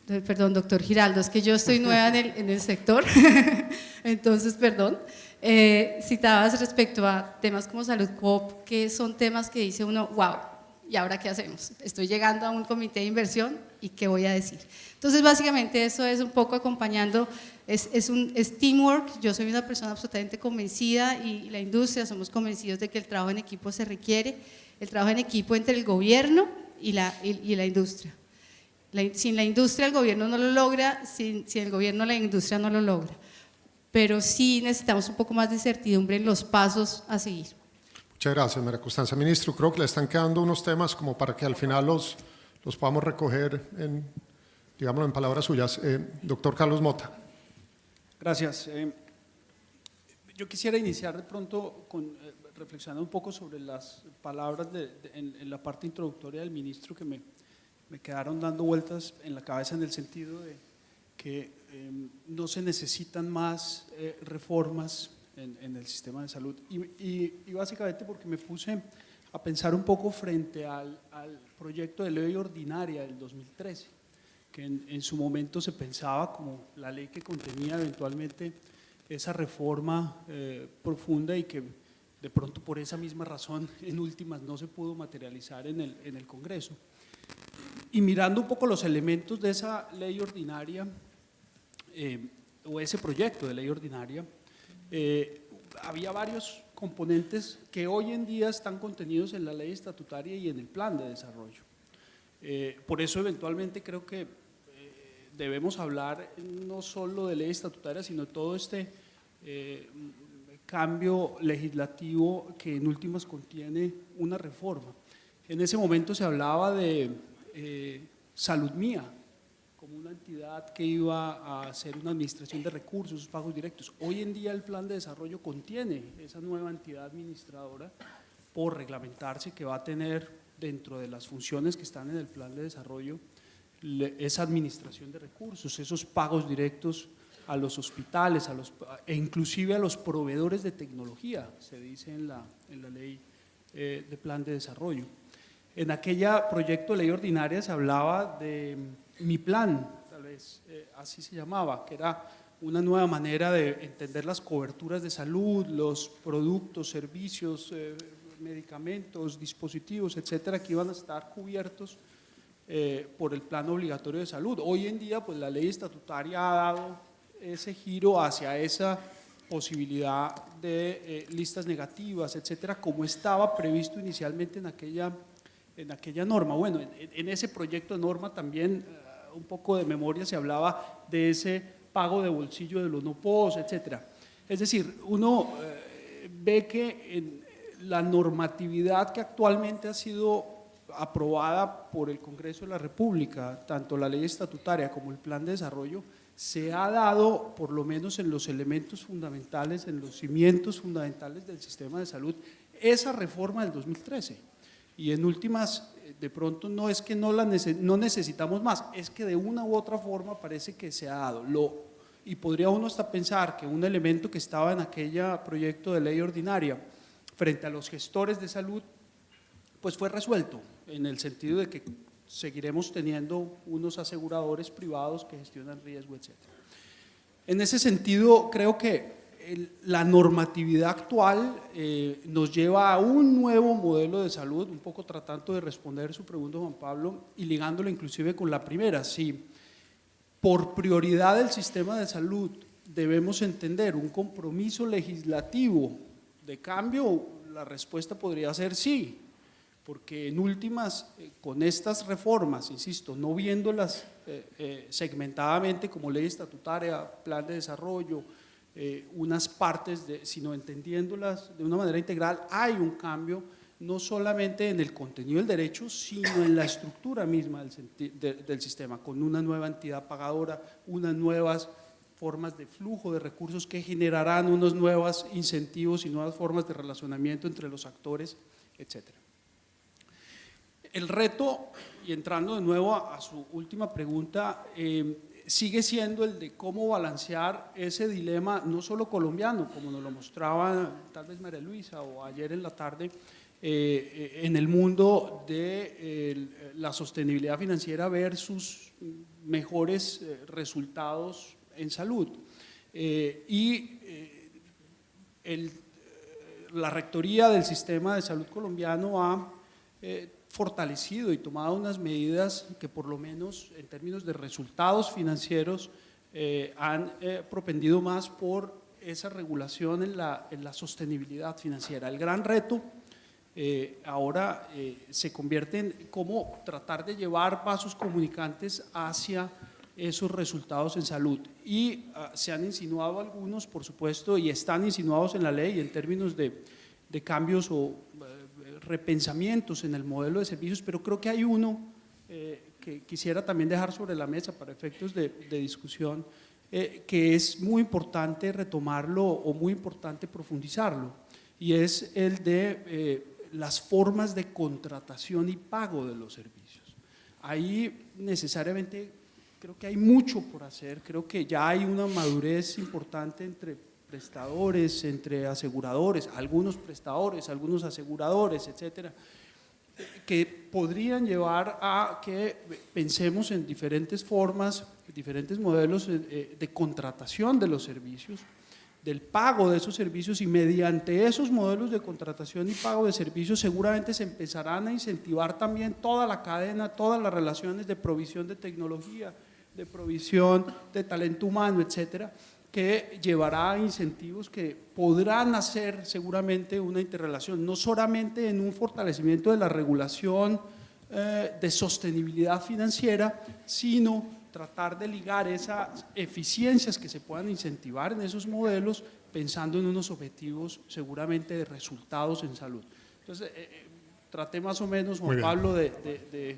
perdón, doctor Giraldo, es que yo estoy nueva en el sector, entonces perdón, Citabas respecto a temas como Salud Coop, que son temas que dice uno, wow, ¿y ahora qué hacemos? Estoy llegando a un comité de inversión y ¿qué voy a decir? Entonces, básicamente eso es un poco acompañando, es teamwork. Yo soy una persona absolutamente convencida y la industria somos convencidos de que el trabajo en equipo se requiere, el trabajo en equipo entre el gobierno y la industria. Sin la industria el gobierno no lo logra, sin el gobierno la industria no lo logra. Pero sí necesitamos un poco más de certidumbre en los pasos a seguir. Muchas gracias, María Constanza. Ministro, creo que le están quedando unos temas como para que al final los podamos recoger en, digámoslo en palabras suyas. Doctor Carlos Mota. Gracias. Yo quisiera iniciar de pronto reflexionando un poco sobre las palabras en la parte introductoria del ministro que me quedaron dando vueltas en la cabeza en el sentido de que no se necesitan más reformas en el sistema de salud y básicamente porque me puse a pensar un poco frente al proyecto de ley ordinaria del 2013, que en su momento se pensaba como la ley que contenía eventualmente esa reforma profunda y que de pronto por esa misma razón en últimas no se pudo materializar en el Congreso. Y mirando un poco los elementos de esa ley ordinaria, o ese proyecto de ley ordinaria, había varios componentes que hoy en día están contenidos en la ley estatutaria y en el plan de desarrollo. Por eso eventualmente creo que debemos hablar no solo de ley estatutaria, sino todo este cambio legislativo que en últimas contiene una reforma. En ese momento se hablaba de Salud Mía, como una entidad que iba a hacer una administración de recursos, pagos directos. Hoy en día el plan de desarrollo contiene esa nueva entidad administradora por reglamentarse que va a tener dentro de las funciones que están en el plan de desarrollo esa administración de recursos, esos pagos directos a los hospitales e inclusive a los proveedores de tecnología, se dice en la ley de plan de desarrollo. En aquella proyecto de ley ordinaria se hablaba de Mi Plan, tal vez así se llamaba, que era una nueva manera de entender las coberturas de salud, los productos, servicios, medicamentos, dispositivos, etcétera, que iban a estar cubiertos por el plan obligatorio de salud. Hoy en día, pues la ley estatutaria ha dado ese giro hacia esa posibilidad de listas negativas, etcétera, como estaba previsto inicialmente en aquella norma. Bueno, en ese proyecto de norma también, un poco de memoria, se hablaba de ese pago de bolsillo de los no POS, etcétera. Es decir, uno ve que en la normatividad que actualmente ha sido aprobada por el Congreso de la República, tanto la ley estatutaria como el plan de desarrollo, se ha dado, por lo menos en los elementos fundamentales, en los cimientos fundamentales del sistema de salud, esa reforma del 2013. Y en últimas, de pronto no es que no necesitamos más, es que de una u otra forma parece que se ha dado. Y podría uno hasta pensar que un elemento que estaba en aquel proyecto de ley ordinaria frente a los gestores de salud, pues fue resuelto, en el sentido de que seguiremos teniendo unos aseguradores privados que gestionan riesgo, etc. En ese sentido, creo que la normatividad actual nos lleva a un nuevo modelo de salud, un poco tratando de responder su pregunta, Juan Pablo, y ligándolo inclusive con la primera. Si por prioridad del sistema de salud debemos entender un compromiso legislativo de cambio, la respuesta podría ser sí, porque en últimas, con estas reformas, insisto, no viéndolas segmentadamente como ley estatutaria, plan de desarrollo, unas partes, sino entendiéndolas de una manera integral, hay un cambio no solamente en el contenido del derecho, sino en la estructura misma del sistema, con una nueva entidad pagadora, unas nuevas formas de flujo de recursos que generarán unos nuevos incentivos y nuevas formas de relacionamiento entre los actores, etcétera. El reto, y entrando de nuevo a su última pregunta, sigue siendo el de cómo balancear ese dilema, no solo colombiano, como nos lo mostraba tal vez María Luisa o ayer en la tarde, en el mundo de la sostenibilidad financiera versus mejores resultados en salud. la Rectoría del Sistema de Salud colombiano ha fortalecido y tomado unas medidas que por lo menos en términos de resultados financieros han propendido más por esa regulación en la sostenibilidad financiera. El gran reto ahora se convierte en cómo tratar de llevar vasos comunicantes hacia esos resultados en salud. Y se han insinuado algunos, por supuesto, y están insinuados en la ley en términos de cambios o repensamientos en el modelo de servicios, pero creo que hay uno que quisiera también dejar sobre la mesa para efectos de discusión, que es muy importante retomarlo o muy importante profundizarlo, y es el de las formas de contratación y pago de los servicios. Ahí necesariamente creo que hay mucho por hacer, creo que ya hay una madurez importante entre prestadores, entre aseguradores, algunos prestadores, algunos aseguradores, etcétera, que podrían llevar a que pensemos en diferentes formas, diferentes modelos de contratación de los servicios, del pago de esos servicios, y mediante esos modelos de contratación y pago de servicios seguramente se empezarán a incentivar también toda la cadena, todas las relaciones de provisión de tecnología, de provisión de talento humano, etcétera, que llevará a incentivos que podrán hacer seguramente una interrelación, no solamente en un fortalecimiento de la regulación de sostenibilidad financiera, sino tratar de ligar esas eficiencias que se puedan incentivar en esos modelos, pensando en unos objetivos seguramente de resultados en salud. Entonces, traté más o menos, Juan Pablo, de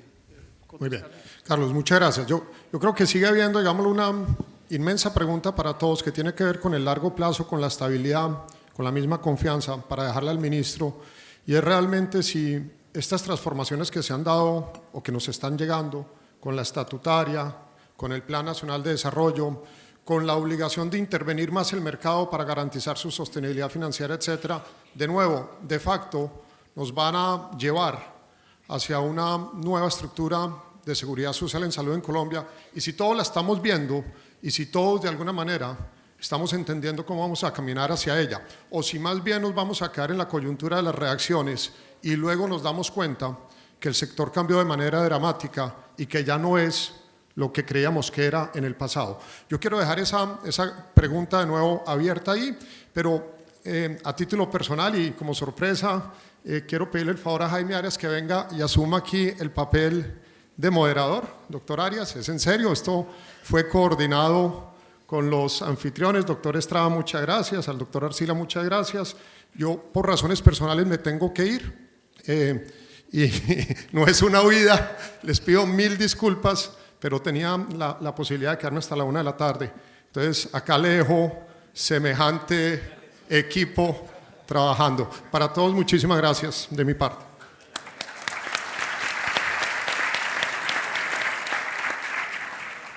muy bien. Carlos, muchas gracias. Yo creo que sigue habiendo, digámoslo, una inmensa pregunta para todos que tiene que ver con el largo plazo, con la estabilidad, con la misma confianza, para dejarla al ministro, y es realmente si estas transformaciones que se han dado o que nos están llegando con la estatutaria, con el Plan Nacional de Desarrollo, con la obligación de intervenir más el mercado para garantizar su sostenibilidad financiera, etcétera, de nuevo, de facto, nos van a llevar hacia una nueva estructura de seguridad social en salud en Colombia, y si todos la estamos viendo y si todos de alguna manera estamos entendiendo cómo vamos a caminar hacia ella, o si más bien nos vamos a quedar en la coyuntura de las reacciones y luego nos damos cuenta que el sector cambió de manera dramática y que ya no es lo que creíamos que era en el pasado. Yo quiero dejar esa pregunta de nuevo abierta ahí, pero a título personal y como sorpresa, quiero pedirle el favor a Jaime Arias que venga y asuma aquí el papel de moderador. Doctor Arias, ¿es en serio? Esto fue coordinado con los anfitriones. Doctor Estrada, muchas gracias. Al doctor Arcila, muchas gracias. Yo, por razones personales, me tengo que ir. Y no es una huida, les pido 1000 disculpas, pero tenía la posibilidad de quedarme hasta la 1 de la tarde. Entonces, acá le dejo semejante equipo trabajando. Para todos, muchísimas gracias de mi parte.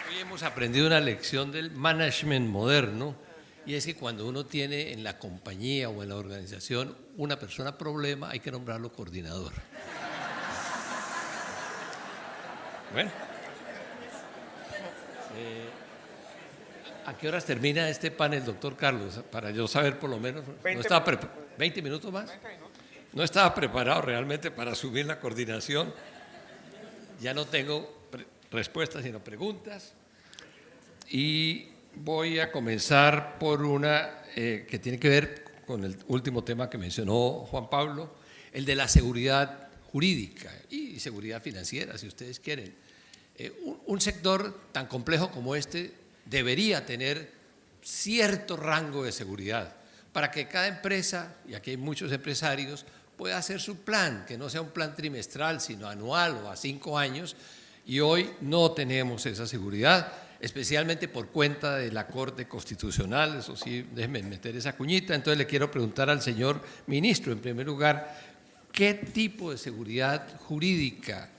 Hoy hemos aprendido una lección del management moderno, y es que cuando uno tiene en la compañía o en la organización una persona problema, hay que nombrarlo coordinador. Bueno. ¿A qué horas termina este panel, doctor Carlos? Para yo saber por lo menos. 20 minutos más. 20 minutos. No estaba preparado realmente para asumir la coordinación. Ya no tengo respuestas sino preguntas. Y voy a comenzar por una que tiene que ver con el último tema que mencionó Juan Pablo, el de la seguridad jurídica y seguridad financiera, si ustedes quieren. Un sector tan complejo como este debería tener cierto rango de seguridad para que cada empresa, y aquí hay muchos empresarios, pueda hacer su plan, que no sea un plan trimestral, sino anual o a 5 años, y hoy no tenemos esa seguridad, especialmente por cuenta de la Corte Constitucional. Eso sí, déjenme meter esa cuñita. Entonces le quiero preguntar al señor ministro, en primer lugar, ¿qué tipo de seguridad jurídica,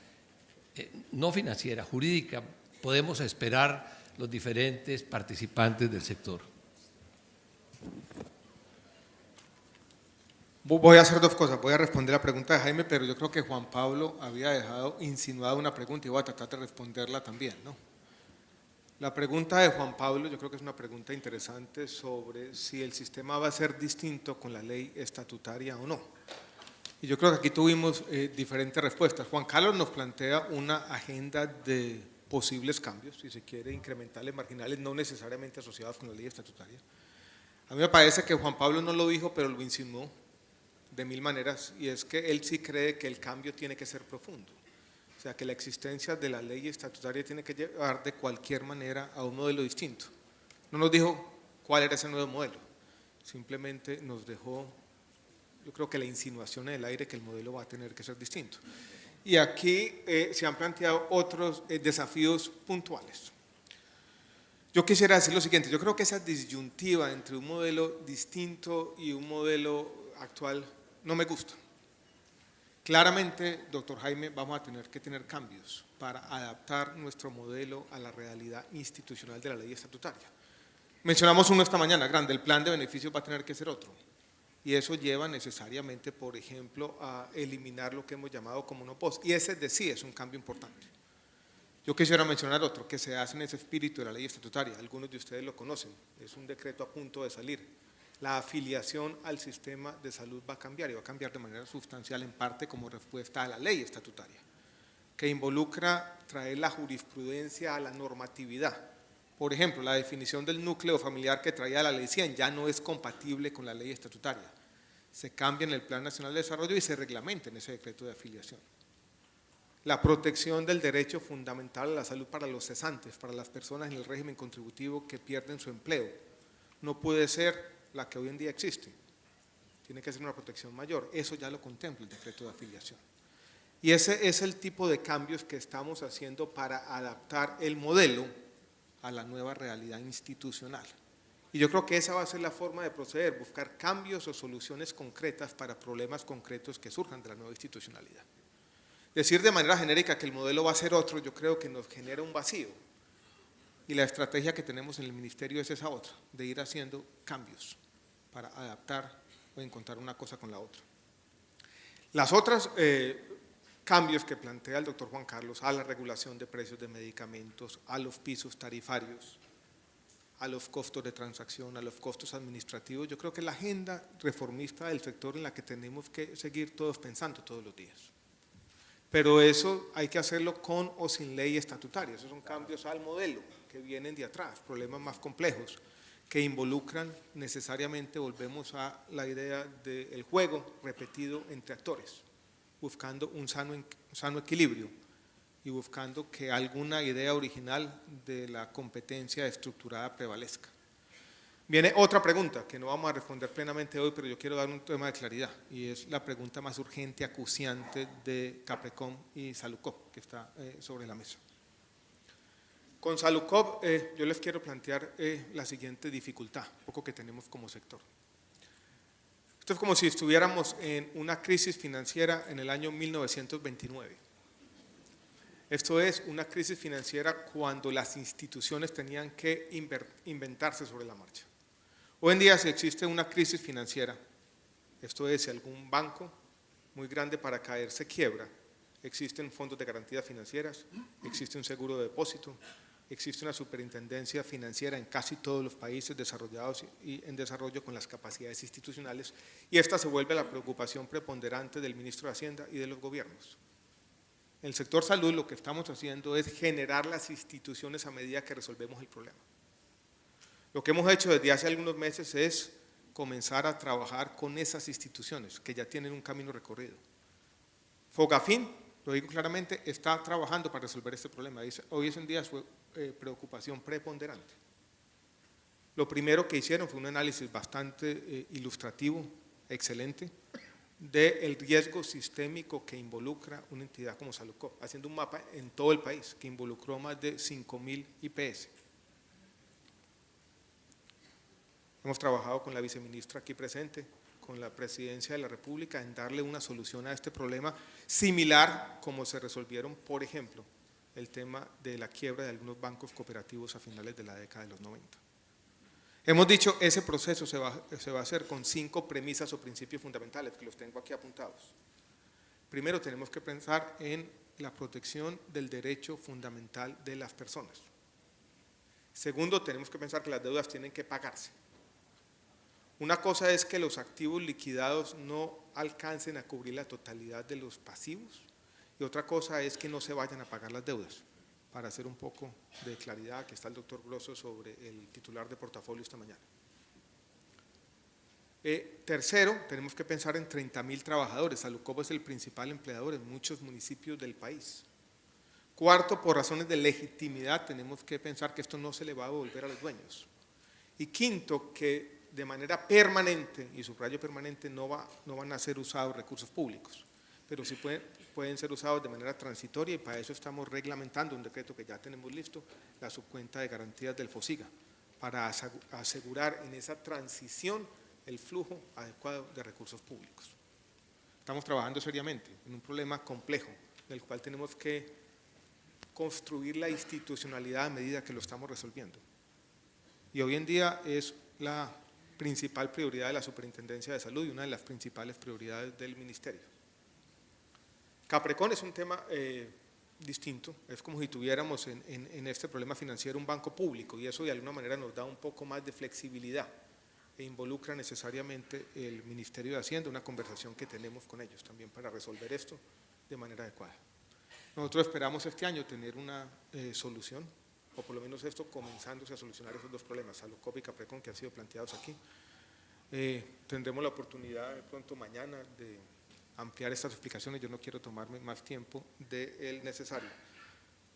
no financiera, jurídica, podemos esperar los diferentes participantes del sector? Voy a hacer dos cosas. Voy a responder la pregunta de Jaime, pero yo creo que Juan Pablo había dejado insinuada una pregunta y voy a tratar de responderla también, ¿no? La pregunta de Juan Pablo yo creo que es una pregunta interesante sobre si el sistema va a ser distinto con la ley estatutaria o no. Y yo creo que aquí tuvimos diferentes respuestas. Juan Carlos nos plantea una agenda de posibles cambios, si se quiere, incrementales, marginales, no necesariamente asociados con la ley estatutaria. A mí me parece que Juan Pablo no lo dijo, pero lo insinuó de mil maneras, y es que él sí cree que el cambio tiene que ser profundo. O sea, que la existencia de la ley estatutaria tiene que llevar de cualquier manera a un modelo distinto. No nos dijo cuál era ese nuevo modelo, simplemente nos dejó, yo creo que la insinuación en el aire que el modelo va a tener que ser distinto. Y aquí se han planteado otros desafíos puntuales. Yo quisiera decir lo siguiente, yo creo que esa disyuntiva entre un modelo distinto y un modelo actual no me gusta. Claramente, doctor Jaime, vamos a tener que tener cambios para adaptar nuestro modelo a la realidad institucional de la ley estatutaria. Mencionamos uno esta mañana, grande, el plan de beneficios va a tener que ser otro. Y eso lleva necesariamente, por ejemplo, a eliminar lo que hemos llamado como no post. Y ese de sí es un cambio importante. Yo quisiera mencionar otro que se hace en ese espíritu de la ley estatutaria. Algunos de ustedes lo conocen, es un decreto a punto de salir. La afiliación al sistema de salud va a cambiar y va a cambiar de manera sustancial en parte como respuesta a la ley estatutaria, que involucra traer la jurisprudencia a la normatividad. Por ejemplo, la definición del núcleo familiar que traía la ley 100 ya no es compatible con la ley estatutaria. Se cambia en el Plan Nacional de Desarrollo y se reglamenta en ese decreto de afiliación. La protección del derecho fundamental a la salud para los cesantes, para las personas en el régimen contributivo que pierden su empleo, no puede ser la que hoy en día existe. Tiene que ser una protección mayor. Eso ya lo contempla el decreto de afiliación. Y ese es el tipo de cambios que estamos haciendo para adaptar el modelo a la nueva realidad institucional. Y yo creo que esa va a ser la forma de proceder, buscar cambios o soluciones concretas para problemas concretos que surjan de la nueva institucionalidad. Decir de manera genérica que el modelo va a ser otro, yo creo que nos genera un vacío. Y la estrategia que tenemos en el ministerio es esa otra, de ir haciendo cambios para adaptar o encontrar una cosa con la otra. Las otras cambios que plantea el doctor Juan Carlos a la regulación de precios de medicamentos, a los pisos tarifarios, a los costos de transacción, a los costos administrativos, yo creo que es la agenda reformista del sector en la que tenemos que seguir todos pensando todos los días. Pero eso hay que hacerlo con o sin ley estatutaria, esos son cambios al modelo que vienen de atrás, problemas más complejos que involucran necesariamente, volvemos a la idea del juego repetido entre actores, buscando un sano equilibrio y buscando que alguna idea original de la competencia estructurada prevalezca. Viene otra pregunta que no vamos a responder plenamente hoy, pero yo quiero dar un tema de claridad y es la pregunta más urgente, acuciante de Caprecom y Salucop que está sobre la mesa. Con Salucop yo les quiero plantear la siguiente dificultad, un poco que tenemos como sector. Esto es como si estuviéramos en una crisis financiera en el año 1929. Esto es una crisis financiera cuando las instituciones tenían que inventarse sobre la marcha. Hoy en día si existe una crisis financiera, esto es si algún banco muy grande para caer se quiebra, existen fondos de garantías financieras, existe un seguro de depósito, existe una superintendencia financiera en casi todos los países desarrollados y en desarrollo con las capacidades institucionales, y esta se vuelve la preocupación preponderante del ministro de Hacienda y de los gobiernos. En el sector salud lo que estamos haciendo es generar las instituciones a medida que resolvemos el problema. Lo que hemos hecho desde hace algunos meses es comenzar a trabajar con esas instituciones que ya tienen un camino recorrido. Fogafín, lo digo claramente, está trabajando para resolver este problema. Hoy es en día su preocupación preponderante. Lo primero que hicieron fue un análisis bastante ilustrativo, excelente, del riesgo sistémico que involucra una entidad como Salucop, haciendo un mapa en todo el país que involucró más de 5.000 IPS. Hemos trabajado con la viceministra aquí presente, con la Presidencia de la República en darle una solución a este problema similar como se resolvieron, por ejemplo, el tema de la quiebra de algunos bancos cooperativos a finales de la década de los 90. Hemos dicho, ese proceso se va a hacer con 5 premisas o principios fundamentales, que los tengo aquí apuntados. Primero, tenemos que pensar en la protección del derecho fundamental de las personas. Segundo, tenemos que pensar que las deudas tienen que pagarse. Una cosa es que los activos liquidados no alcancen a cubrir la totalidad de los pasivos y otra cosa es que no se vayan a pagar las deudas. Para hacer un poco de claridad, aquí está el doctor Grosso sobre el titular de portafolio esta mañana. Tercero, tenemos que pensar en 30.000 trabajadores. Salucopo es el principal empleador en muchos municipios del país. Cuarto, por razones de legitimidad, tenemos que pensar que esto no se le va a devolver a los dueños. Y quinto, que de manera permanente, y subrayo permanente, no van a ser usados recursos públicos, pero sí pueden ser usados de manera transitoria y para eso estamos reglamentando un decreto que ya tenemos listo, la subcuenta de garantías del FOSIGA, para asegurar en esa transición el flujo adecuado de recursos públicos. Estamos trabajando seriamente en un problema complejo, del cual tenemos que construir la institucionalidad a medida que lo estamos resolviendo. Y hoy en día es la principal prioridad de la Superintendencia de Salud y una de las principales prioridades del Ministerio. Caprecon es un tema distinto, es como si tuviéramos en este problema financiero un banco público y eso de alguna manera nos da un poco más de flexibilidad e involucra necesariamente el Ministerio de Hacienda, una conversación que tenemos con ellos también para resolver esto de manera adecuada. Nosotros esperamos este año tener una solución, o por lo menos esto comenzándose a solucionar esos dos problemas, Salucopo y Caprecon que han sido planteados aquí. Tendremos la oportunidad de pronto mañana de ampliar estas explicaciones, yo no quiero tomarme más tiempo del necesario.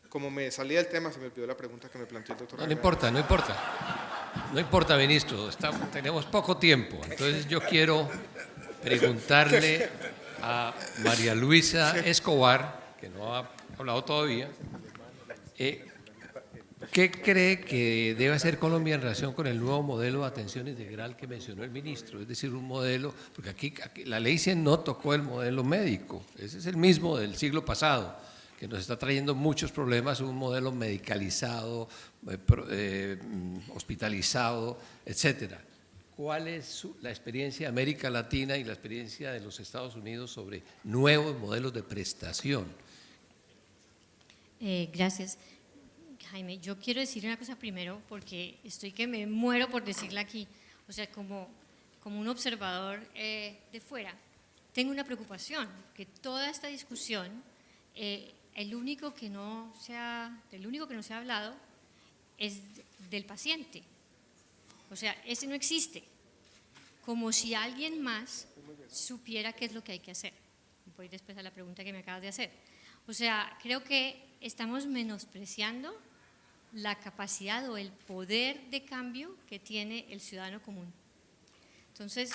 Como me salía del tema, se me olvidó la pregunta que me planteó el doctor. No importa, no importa. No importa, ministro, tenemos poco tiempo, entonces yo quiero preguntarle a María Luisa Escobar, que no ha hablado todavía, ¿qué cree que debe hacer Colombia en relación con el nuevo modelo de atención integral que mencionó el ministro? Es decir, un modelo, porque aquí la ley 100 no tocó el modelo médico, ese es el mismo del siglo pasado, que nos está trayendo muchos problemas, un modelo medicalizado, hospitalizado, etcétera. ¿Cuál es la experiencia de América Latina y la experiencia de los Estados Unidos sobre nuevos modelos de prestación? Gracias. Jaime, yo quiero decir una cosa primero, porque estoy que me muero por decirla aquí, o sea, como un observador de fuera, tengo una preocupación, que toda esta discusión, del único que no se ha hablado es del paciente, o sea, ese no existe, como si alguien más supiera qué es lo que hay que hacer. Voy después a la pregunta que me acabas de hacer. O sea, creo que estamos menospreciando la capacidad o el poder de cambio que tiene el ciudadano común. Entonces,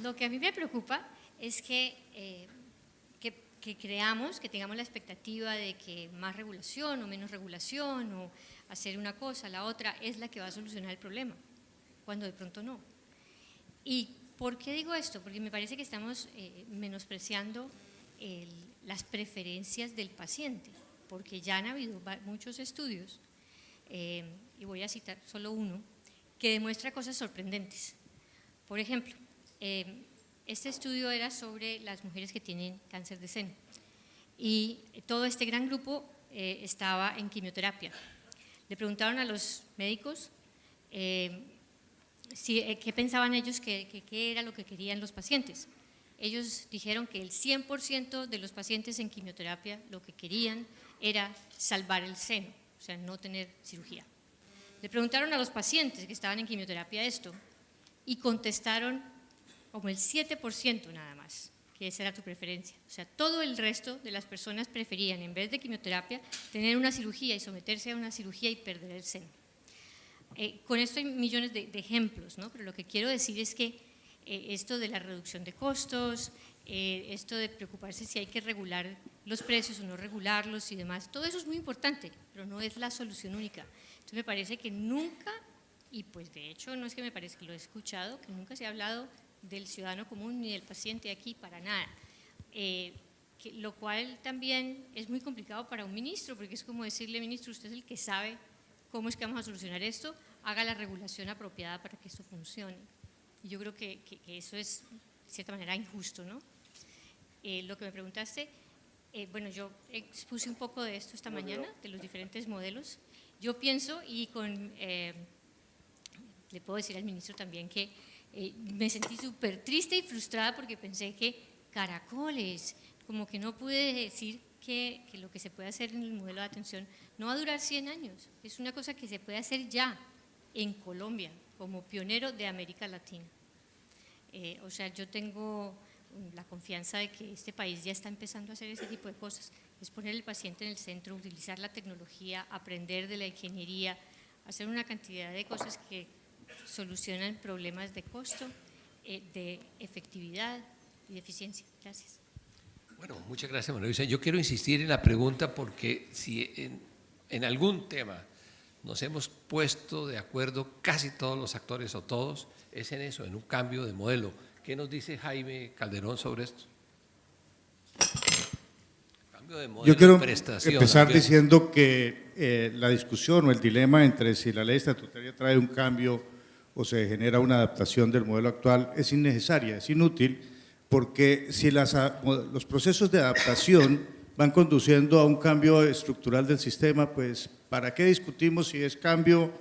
lo que a mí me preocupa es que creamos, que tengamos la expectativa de que más regulación o menos regulación o hacer una cosa, la otra, es la que va a solucionar el problema, cuando de pronto no. ¿Y por qué digo esto? Porque me parece que estamos menospreciando las preferencias del paciente, porque ya han habido muchos estudios, y voy a citar solo uno, que demuestra cosas sorprendentes. Por ejemplo, este estudio era sobre las mujeres que tienen cáncer de seno y todo este gran grupo estaba en quimioterapia. Le preguntaron a los médicos qué pensaban ellos, qué era lo que querían los pacientes. Ellos dijeron que el 100% de los pacientes en quimioterapia lo que querían era salvar el seno, o sea, no tener cirugía. Le preguntaron a los pacientes que estaban en quimioterapia esto y contestaron como el 7% nada más, que esa era tu preferencia. O sea, todo el resto de las personas preferían, en vez de quimioterapia, tener una cirugía y someterse a una cirugía y perder el seno. Con esto hay millones de ejemplos, ¿no? Pero lo que quiero decir es que esto de la reducción de costos, esto de preocuparse si hay que regular los precios o no regularlos y demás, todo eso es muy importante, pero no es la solución única. Entonces me parece que nunca, y pues de hecho no es que me parezca que lo he escuchado, que nunca se ha hablado del ciudadano común ni del paciente aquí para nada, lo cual también es muy complicado para un ministro, porque es como decirle, ministro, usted es el que sabe cómo es que vamos a solucionar esto, haga la regulación apropiada para que esto funcione. Y yo creo que eso es, de cierta manera, injusto, ¿no? Lo que me preguntaste, bueno, yo expuse un poco de esto esta mañana, de los diferentes modelos. Yo pienso, y le puedo decir al ministro también que me sentí súper triste y frustrada porque pensé que caracoles, como que no pude decir que lo que se puede hacer en el modelo de atención no va a durar 100 años, es una cosa que se puede hacer ya en Colombia, como pionero de América Latina. O sea, yo tengo la confianza de que este país ya está empezando a hacer ese tipo de cosas, es poner al paciente en el centro, utilizar la tecnología, aprender de la ingeniería, hacer una cantidad de cosas que solucionan problemas de costo, de efectividad y de eficiencia. Gracias. Bueno, muchas gracias, María Luisa. Yo quiero insistir en la pregunta porque si en algún tema nos hemos puesto de acuerdo casi todos los actores o todos, es en eso, en un cambio de modelo. ¿Qué nos dice Jaime Calderón sobre esto? Cambio de modelo. Yo quiero de prestación, empezar diciendo que la discusión o el dilema entre si la ley estatutaria trae un cambio o se genera una adaptación del modelo actual es innecesaria, es inútil, porque si los procesos de adaptación van conduciendo a un cambio estructural del sistema, pues ¿para qué discutimos si es cambio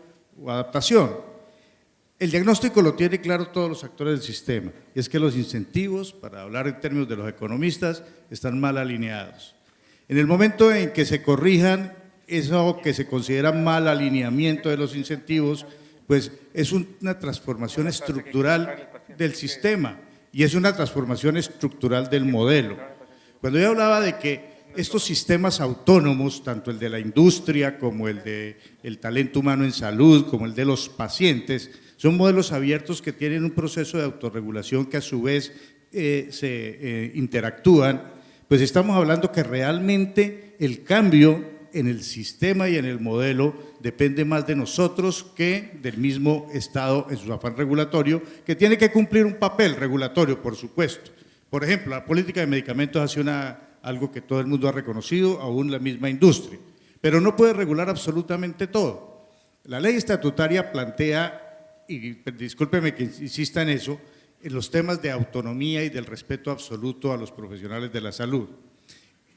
o adaptación? El diagnóstico lo tienen claro todos los actores del sistema, y es que los incentivos, para hablar en términos de los economistas, están mal alineados. En el momento en que se corrijan eso que se considera mal alineamiento de los incentivos, pues es una transformación estructural del sistema y es una transformación estructural del modelo. Cuando yo hablaba de que estos sistemas autónomos, tanto el de la industria como el del talento humano en salud, como el de los pacientes, son modelos abiertos que tienen un proceso de autorregulación que a su vez se interactúan, pues estamos hablando que realmente el cambio en el sistema y en el modelo depende más de nosotros que del mismo Estado en su afán regulatorio, que tiene que cumplir un papel regulatorio, por supuesto. Por ejemplo, la política de medicamentos hace algo que todo el mundo ha reconocido, aún la misma industria, pero no puede regular absolutamente todo. La ley estatutaria plantea, y discúlpeme que insista en eso, en los temas de autonomía y del respeto absoluto a los profesionales de la salud.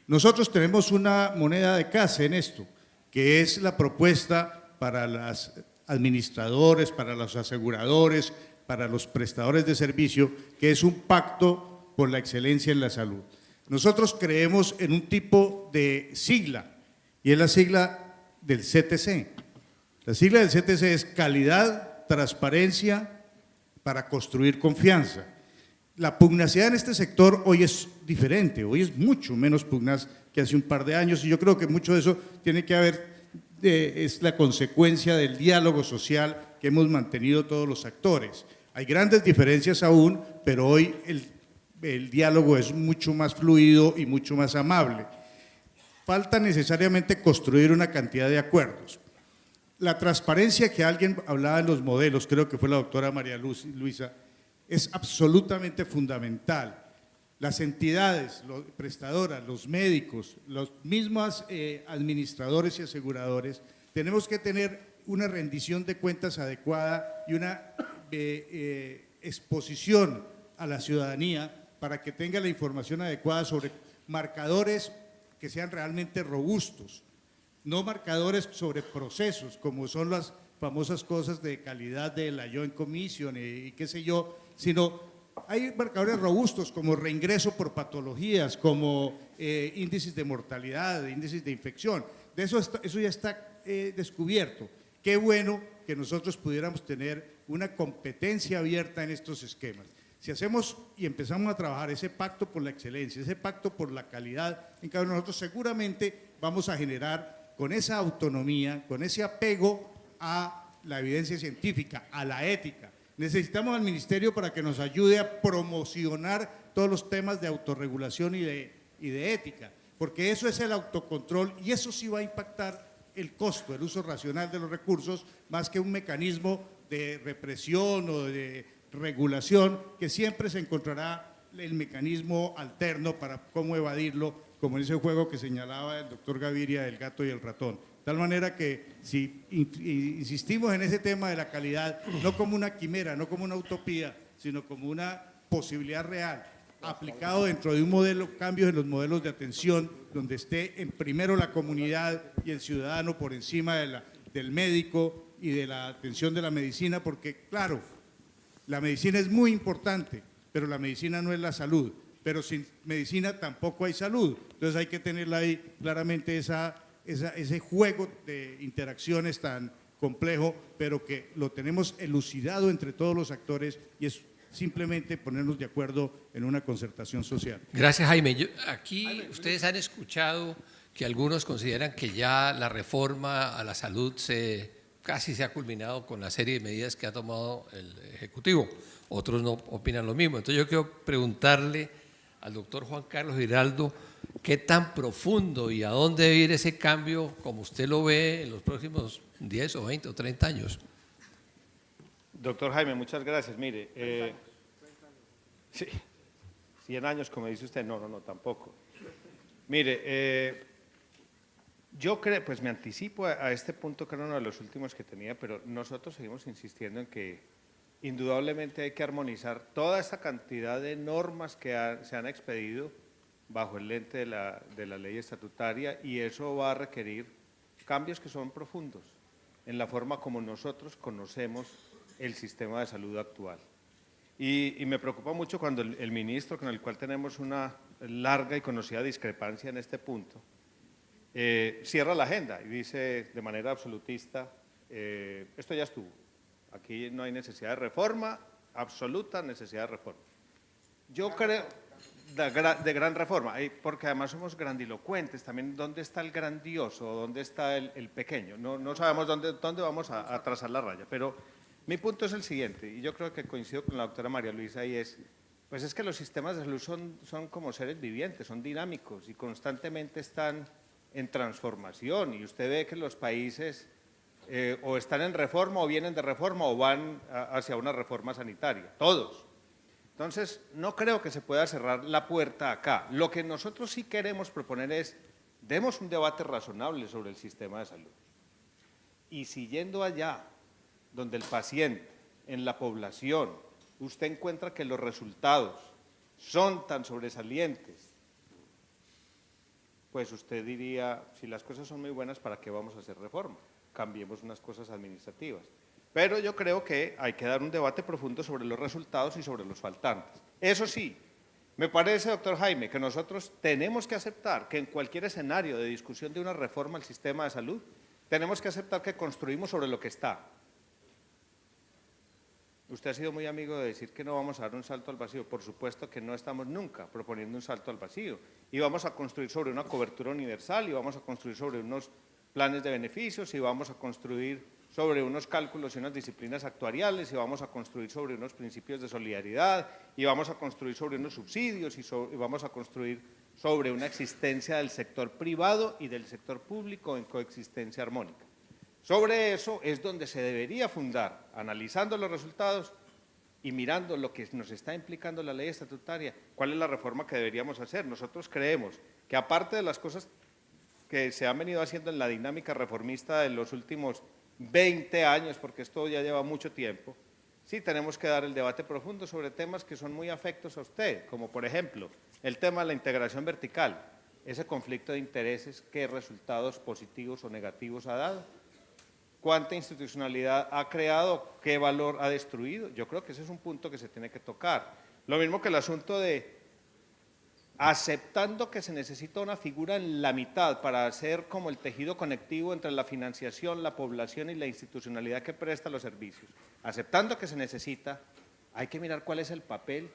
Nosotros tenemos una moneda de casa en esto, que es la propuesta para los administradores, para los aseguradores, para los prestadores de servicio, que es un pacto por la excelencia en la salud. Nosotros creemos en un tipo de sigla, y es la sigla del CTC. La sigla del CTC es calidad, transparencia para construir confianza. La pugnacidad en este sector hoy es diferente, hoy es mucho menos pugnaz que hace un par de años, y yo creo que mucho de eso tiene que haber, es la consecuencia del diálogo social que hemos mantenido todos los actores. Hay grandes diferencias aún, pero hoy el diálogo es mucho más fluido y mucho más amable. Falta necesariamente construir una cantidad de acuerdos. La transparencia que alguien hablaba en los modelos, creo que fue la doctora María Luisa, es absolutamente fundamental. Las entidades, los prestadoras, los médicos, los mismos administradores y aseguradores, tenemos que tener una rendición de cuentas adecuada y una exposición a la ciudadanía para que tenga la información adecuada sobre marcadores que sean realmente robustos, no marcadores sobre procesos, como son las famosas cosas de calidad de la Joint Commission y qué sé yo, sino hay marcadores robustos como reingreso por patologías, como índices de mortalidad, índices de infección. De eso ya está descubierto. Qué bueno que nosotros pudiéramos tener una competencia abierta en estos esquemas. Si hacemos y empezamos a trabajar ese pacto por la excelencia, ese pacto por la calidad en cada uno de nosotros, seguramente vamos a generar con esa autonomía, con ese apego a la evidencia científica, a la ética. Necesitamos al Ministerio para que nos ayude a promocionar todos los temas de autorregulación y de ética, porque eso es el autocontrol y eso sí va a impactar el costo, el uso racional de los recursos, más que un mecanismo de represión o de regulación, que siempre se encontrará el mecanismo alterno para cómo evadirlo, como en ese juego que señalaba el doctor Gaviria del gato y el ratón. De tal manera que si insistimos en ese tema de la calidad, no como una quimera, no como una utopía, sino como una posibilidad real aplicado dentro de un modelo, cambios en los modelos de atención, donde esté en primero la comunidad y el ciudadano por encima del médico y de la atención de la medicina, porque claro, la medicina es muy importante, pero la medicina no es la salud, pero sin medicina tampoco hay salud, entonces hay que tenerla ahí claramente ese juego de interacciones tan complejo, pero que lo tenemos elucidado entre todos los actores y es simplemente ponernos de acuerdo en una concertación social. Gracias, Jaime. Aquí ustedes han escuchado que algunos consideran que ya la reforma a la salud casi se ha culminado con la serie de medidas que ha tomado el Ejecutivo. Otros no opinan lo mismo. Entonces yo quiero preguntarle al doctor Juan Carlos Giraldo qué tan profundo y a dónde debe ir ese cambio, como usted lo ve en los próximos 10 o 20 o 30 años. Doctor Jaime, muchas gracias. Mire, sí, 100 años, como dice usted, no, tampoco. Mire, yo creo, pues me anticipo a este punto que era uno de los últimos que tenía, pero nosotros seguimos insistiendo en que indudablemente hay que armonizar toda esta cantidad de normas que se han expedido bajo el lente de la ley estatutaria, y eso va a requerir cambios que son profundos en la forma como nosotros conocemos el sistema de salud actual. Y me preocupa mucho cuando el ministro, con el cual tenemos una larga y conocida discrepancia en este punto, cierra la agenda y dice de manera absolutista, esto ya estuvo, aquí no hay necesidad de reforma, absoluta necesidad de reforma. Yo creo, de gran reforma, porque además somos grandilocuentes, también dónde está el grandioso, dónde está el pequeño, no sabemos dónde vamos a trazar la raya, pero mi punto es el siguiente, y yo creo que coincido con la doctora María Luisa, y pues es que los sistemas de salud son como seres vivientes, son dinámicos y constantemente están en transformación, y usted ve que los países o están en reforma o vienen de reforma o van hacia una reforma sanitaria, todos. Entonces, no creo que se pueda cerrar la puerta acá. Lo que nosotros sí queremos proponer es, demos un debate razonable sobre el sistema de salud. Y si yendo allá, donde el paciente, en la población, usted encuentra que los resultados son tan sobresalientes, pues usted diría, si las cosas son muy buenas, ¿para qué vamos a hacer reforma? Cambiemos unas cosas administrativas. Pero yo creo que hay que dar un debate profundo sobre los resultados y sobre los faltantes. Eso sí, me parece, doctor Jaime, que nosotros tenemos que aceptar que en cualquier escenario de discusión de una reforma al sistema de salud, tenemos que aceptar que construimos sobre lo que está. Usted ha sido muy amigo de decir que no vamos a dar un salto al vacío. Por supuesto que no estamos nunca proponiendo un salto al vacío. Y vamos a construir sobre una cobertura universal, y vamos a construir sobre unos planes de beneficios, y vamos a construir sobre unos cálculos y unas disciplinas actuariales, y vamos a construir sobre unos principios de solidaridad, y vamos a construir sobre unos subsidios, y vamos a construir sobre una existencia del sector privado y del sector público en coexistencia armónica. Sobre eso es donde se debería fundar, analizando los resultados y mirando lo que nos está implicando la ley estatutaria, cuál es la reforma que deberíamos hacer. Nosotros creemos que aparte de las cosas que se han venido haciendo en la dinámica reformista de los últimos 20 años, porque esto ya lleva mucho tiempo, sí tenemos que dar el debate profundo sobre temas que son muy afectos a usted, como por ejemplo el tema de la integración vertical, ese conflicto de intereses, qué resultados positivos o negativos ha dado, cuánta institucionalidad ha creado, qué valor ha destruido. Yo creo que ese es un punto que se tiene que tocar. Lo mismo que el asunto de aceptando que se necesita una figura en la mitad para hacer como el tejido conectivo entre la financiación, la población y la institucionalidad que presta los servicios. Aceptando que se necesita, hay que mirar cuál es el papel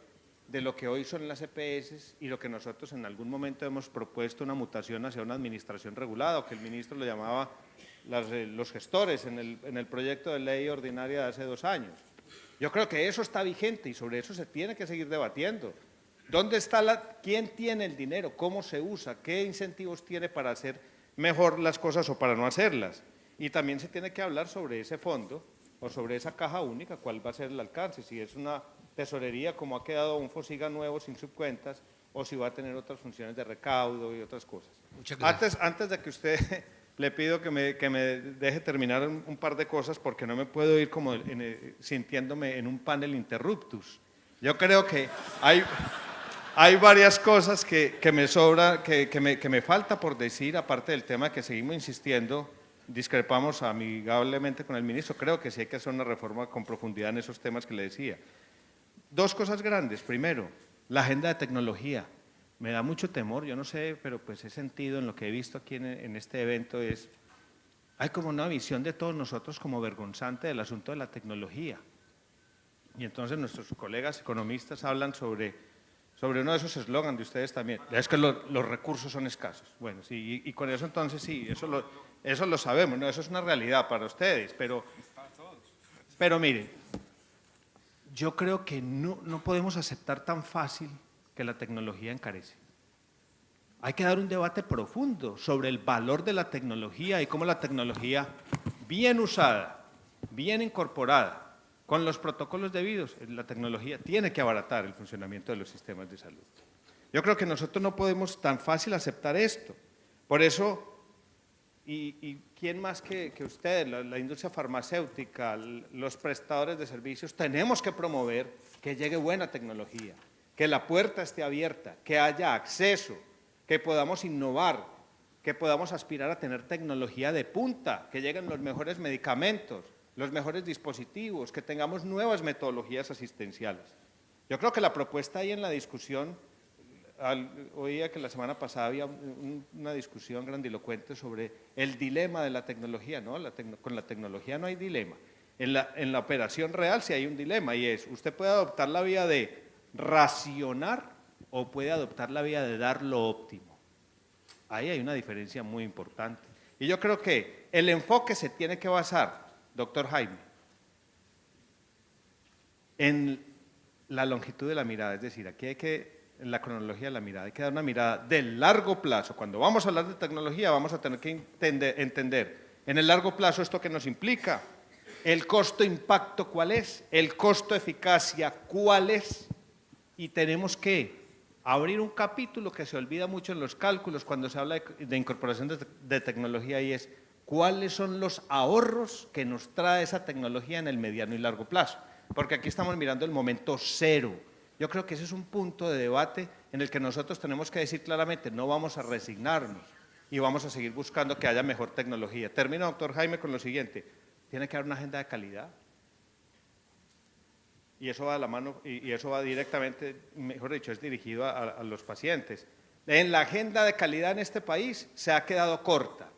de lo que hoy son las EPS y lo que nosotros en algún momento hemos propuesto una mutación hacia una administración regulada, o que el ministro lo llamaba los gestores en el proyecto de ley ordinaria de hace 2 años. Yo creo que eso está vigente y sobre eso se tiene que seguir debatiendo. ¿Dónde está quién tiene el dinero? ¿Cómo se usa? ¿Qué incentivos tiene para hacer mejor las cosas o para no hacerlas? Y también se tiene que hablar sobre ese fondo o sobre esa caja única, cuál va a ser el alcance, si es una tesorería como ha quedado un FOSIGA nuevo sin subcuentas, o si va a tener otras funciones de recaudo y otras cosas. Muchas gracias. Antes de que usted, le pido que me deje terminar un par de cosas, porque no me puedo ir como sintiéndome en un panel interruptus. Yo creo que hay varias cosas que me sobra, que me falta por decir, aparte del tema que seguimos insistiendo, discrepamos amigablemente con el ministro, creo que sí hay que hacer una reforma con profundidad en esos temas que le decía. Dos cosas grandes, primero, la agenda de tecnología. Me da mucho temor, yo no sé, pero pues he sentido en lo que he visto aquí en este evento hay como una visión de todos nosotros como vergonzante del asunto de la tecnología. Y entonces nuestros colegas economistas hablan sobre uno de esos eslogans de ustedes también, es que los recursos son escasos. Bueno, sí, y con eso entonces sí, eso lo sabemos, ¿no? Eso es una realidad para ustedes, pero miren, yo creo que no podemos aceptar tan fácil que la tecnología encarece. Hay que dar un debate profundo sobre el valor de la tecnología y cómo la tecnología, bien usada, bien incorporada, con los protocolos debidos, la tecnología tiene que abaratar el funcionamiento de los sistemas de salud. Yo creo que nosotros no podemos tan fácil aceptar esto. Por eso, y quién más que ustedes, la industria farmacéutica, los prestadores de servicios, tenemos que promover que llegue buena tecnología, que la puerta esté abierta, que haya acceso, que podamos innovar, que podamos aspirar a tener tecnología de punta, que lleguen los mejores medicamentos, los mejores dispositivos, que tengamos nuevas metodologías asistenciales. Yo creo que la propuesta ahí en la discusión, oía que la semana pasada había una discusión grandilocuente sobre el dilema de la tecnología, ¿no? Con la tecnología no hay dilema. En la operación real sí hay un dilema y es, usted puede adoptar la vía de racionar o puede adoptar la vía de dar lo óptimo. Ahí hay una diferencia muy importante. Y yo creo que el enfoque se tiene que basar, doctor Jaime, en la longitud de la mirada, es decir, aquí en la cronología de la mirada, hay que dar una mirada de largo plazo. Cuando vamos a hablar de tecnología vamos a tener que entender en el largo plazo esto que nos implica, el costo-impacto cuál es, el costo-eficacia cuál es, y tenemos que abrir un capítulo que se olvida mucho en los cálculos cuando se habla de incorporación de tecnología y es cuáles son los ahorros que nos trae esa tecnología en el mediano y largo plazo, porque aquí estamos mirando el momento cero. Yo creo que ese es un punto de debate en el que nosotros tenemos que decir claramente, no vamos a resignarnos y vamos a seguir buscando que haya mejor tecnología. Termino, doctor Jaime, con lo siguiente, tiene que haber una agenda de calidad. Y eso va de la mano, y eso va directamente, mejor dicho, es dirigido a los pacientes. En la agenda de calidad en este país se ha quedado corta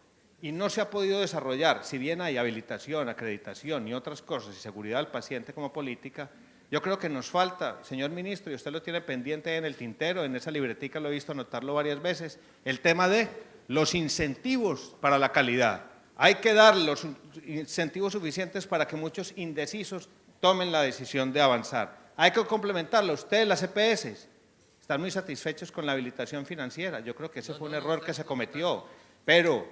y no se ha podido desarrollar, si bien hay habilitación, acreditación y otras cosas, y seguridad del paciente como política, yo creo que nos falta, señor ministro, y usted lo tiene pendiente en el tintero, en esa libretica lo he visto anotarlo varias veces, el tema de los incentivos para la calidad. Hay que dar los incentivos suficientes para que muchos indecisos tomen la decisión de avanzar. Hay que complementarlo. Ustedes, las EPS, están muy satisfechos con la habilitación financiera. Yo creo que ese fue un error que se cometió, pero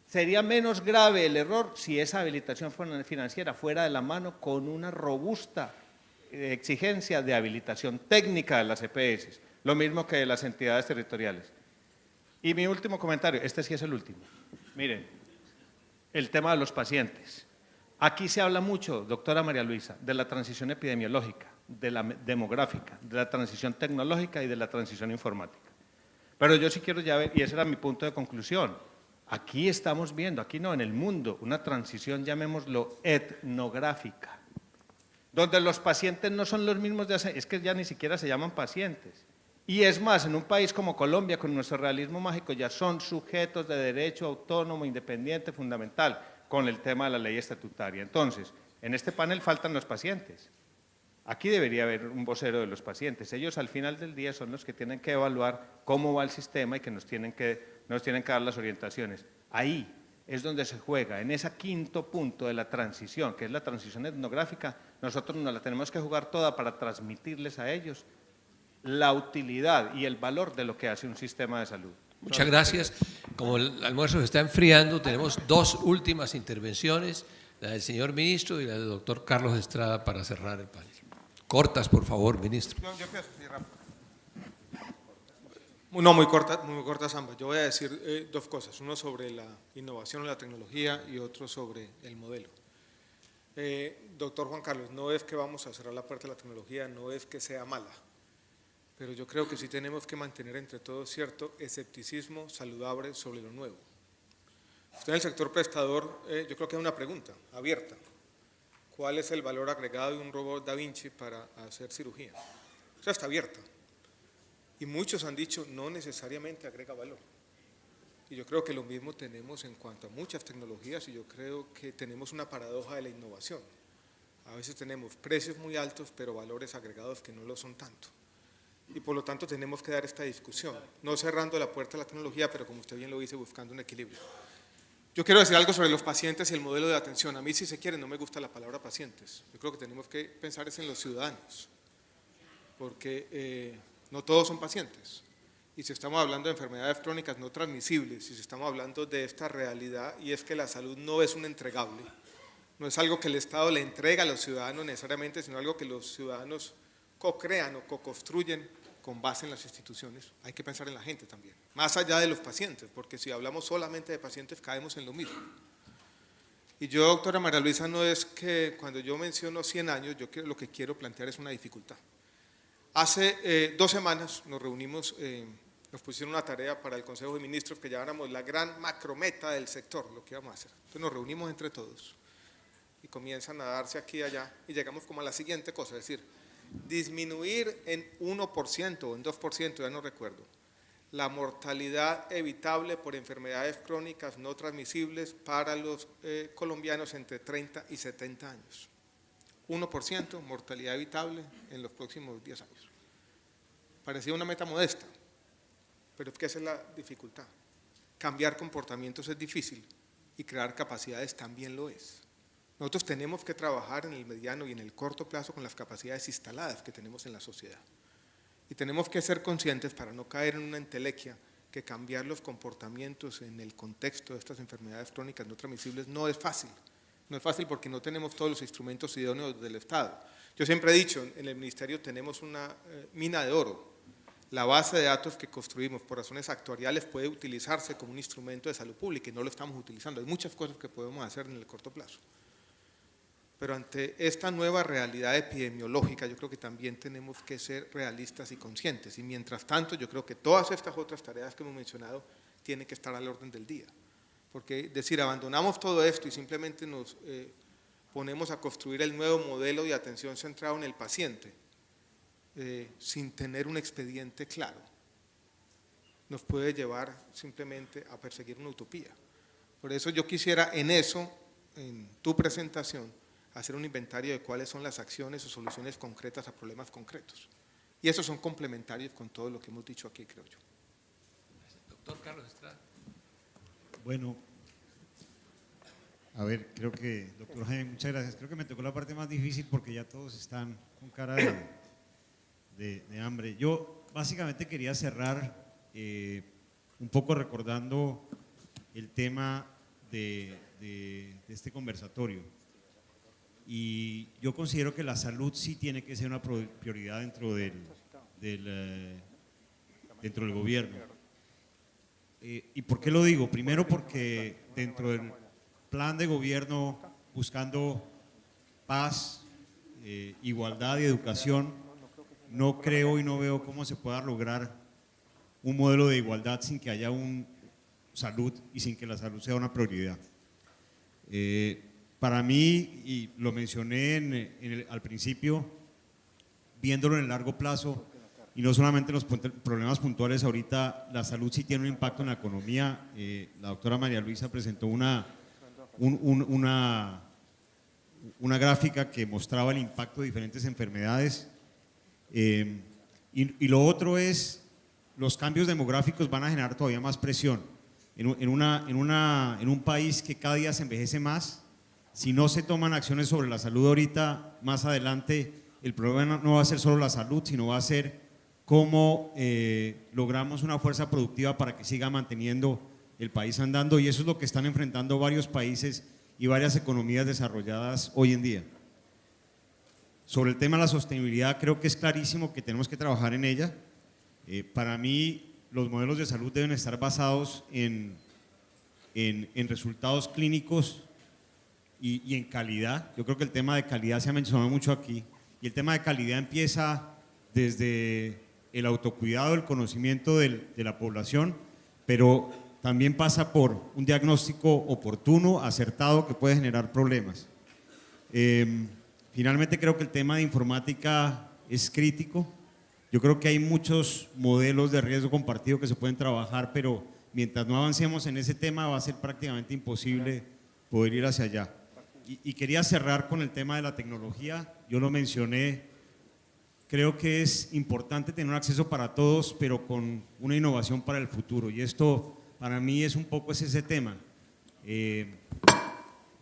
sería menos grave el error si esa habilitación financiera fuera de la mano con una robusta exigencia de habilitación técnica de las EPS, lo mismo que de las entidades territoriales. Y mi último comentario, este sí es el último. Miren, el tema de los pacientes. Aquí se habla mucho, doctora María Luisa, de la transición epidemiológica, de la demográfica, de la transición tecnológica y de la transición informática. Pero yo sí quiero ya ver, y ese era mi punto de conclusión, aquí estamos viendo, aquí no, en el mundo, una transición, llamémoslo etnográfica, donde los pacientes no son los mismos de hace, es que ya ni siquiera se llaman pacientes. Y es más, en un país como Colombia, con nuestro realismo mágico, ya son sujetos de derecho autónomo, independiente, fundamental, con el tema de la ley estatutaria. Entonces, en este panel faltan los pacientes. Aquí debería haber un vocero de los pacientes. Ellos al final del día son los que tienen que evaluar cómo va el sistema y que nos tienen que dar las orientaciones. Ahí es donde se juega, en ese quinto punto de la transición, que es la transición etnográfica, nosotros nos la tenemos que jugar toda para transmitirles a ellos la utilidad y el valor de lo que hace un sistema de salud. Muchas gracias. Como el almuerzo se está enfriando, tenemos dos últimas intervenciones, la del señor ministro y la del doctor Carlos Estrada para cerrar el panel. Cortas, por favor, ministro. Yo empiezo, sí, rápido. No, muy cortas ambas. Yo voy a decir dos cosas, uno sobre la innovación en la tecnología y otro sobre el modelo. Doctor Juan Carlos, no es que vamos a cerrar la puerta de la tecnología, no es que sea mala. pero yo creo que sí tenemos que mantener entre todos cierto escepticismo saludable sobre lo nuevo. Usted en el sector prestador, yo creo que es una pregunta abierta. ¿Cuál es el valor agregado de un robot Da Vinci para hacer cirugía? O sea, está abierta. Y muchos han dicho, no necesariamente agrega valor. Y yo creo que lo mismo tenemos en cuanto a muchas tecnologías, y yo creo que tenemos una paradoja de la innovación. A veces tenemos precios muy altos, pero valores agregados que no lo son tanto. Y por lo tanto tenemos que dar esta discusión, no cerrando la puerta a la tecnología, pero como usted bien lo dice, buscando un equilibrio. Yo quiero decir algo sobre los pacientes y el modelo de atención. A mí, si se quiere, no me gusta la palabra pacientes. Yo creo que tenemos que pensar en los ciudadanos, porque no todos son pacientes. Y si estamos hablando de enfermedades crónicas no transmisibles, si estamos hablando de esta realidad, y es que la salud no es un entregable, no es algo que el Estado le entrega a los ciudadanos necesariamente, sino algo que los ciudadanos co-crean o co-construyen con base en las instituciones. Hay que pensar en la gente también, más allá de los pacientes, porque si hablamos solamente de pacientes caemos en lo mismo. Y yo, doctora María Luisa, no es que cuando yo menciono 100 años, lo que quiero plantear es una dificultad. Hace 2 semanas nos reunimos, nos pusieron una tarea para el Consejo de Ministros que lleváramos la gran macrometa del sector, lo que íbamos a hacer. Entonces nos reunimos entre todos y comienzan a darse aquí y allá y llegamos como a la siguiente cosa, es decir, disminuir en 1% o en 2%, ya no recuerdo, la mortalidad evitable por enfermedades crónicas no transmisibles para los colombianos entre 30 y 70 años. 1% mortalidad evitable en los próximos 10 años. Parecía una meta modesta, pero es que esa es la dificultad. Cambiar comportamientos es difícil y crear capacidades también lo es. Nosotros tenemos que trabajar en el mediano y en el corto plazo con las capacidades instaladas que tenemos en la sociedad. Y tenemos que ser conscientes para no caer en una entelequia que cambiar los comportamientos en el contexto de estas enfermedades crónicas no transmisibles no es fácil. No es fácil porque no tenemos todos los instrumentos idóneos del Estado. Yo siempre he dicho, en el Ministerio tenemos una mina de oro. La base de datos que construimos por razones actuariales puede utilizarse como un instrumento de salud pública y no lo estamos utilizando. Hay muchas cosas que podemos hacer en el corto plazo. Pero ante esta nueva realidad epidemiológica yo creo que también tenemos que ser realistas y conscientes. Y mientras tanto yo creo que todas estas otras tareas que hemos mencionado tienen que estar al orden del día. Porque decir, abandonamos todo esto y simplemente nos ponemos a construir el nuevo modelo de atención centrado en el paciente, sin tener un expediente claro, nos puede llevar simplemente a perseguir una utopía. Por eso yo quisiera en tu presentación, hacer un inventario de cuáles son las acciones o soluciones concretas a problemas concretos. Y esos son complementarios con todo lo que hemos dicho aquí, creo yo. Doctor Carlos Estrada. Bueno, a ver, creo que, doctor Jaime, muchas gracias. Creo que me tocó la parte más difícil porque ya todos están con cara de hambre. Yo básicamente quería cerrar un poco recordando el tema de este conversatorio. Y yo considero que la salud sí tiene que ser una prioridad dentro del gobierno. ¿Y por qué lo digo? Primero porque dentro del plan de gobierno buscando paz, igualdad y educación, no creo y no veo cómo se pueda lograr un modelo de igualdad sin que haya salud y sin que la salud sea una prioridad. Para mí, y lo mencioné al principio, viéndolo en el largo plazo, y no solamente los problemas puntuales, ahorita la salud sí tiene un impacto en la economía. La doctora María Luisa presentó una gráfica que mostraba el impacto de diferentes enfermedades. Y lo otro es, los cambios demográficos van a generar todavía más presión. En un país que cada día se envejece más, si no se toman acciones sobre la salud ahorita, más adelante el problema no va a ser solo la salud, sino va a ser cómo logramos una fuerza productiva para que siga manteniendo el país andando, y eso es lo que están enfrentando varios países y varias economías desarrolladas hoy en día. Sobre el tema de la sostenibilidad, creo que es clarísimo que tenemos que trabajar en ella. Para mí, los modelos de salud deben estar basados en resultados clínicos y en calidad. Yo creo que el tema de calidad se ha mencionado mucho aquí, y el tema de calidad empieza desde el autocuidado, el conocimiento de la población, pero también pasa por un diagnóstico oportuno, acertado, que puede generar problemas. Finalmente creo que el tema de informática es crítico. Yo creo que hay muchos modelos de riesgo compartido que se pueden trabajar, pero mientras no avancemos en ese tema va a ser prácticamente imposible poder ir hacia allá. Y quería cerrar con el tema de la tecnología. Yo lo mencioné, creo que es importante tener un acceso para todos, pero con una innovación para el futuro. Y esto para mí es un poco ese tema.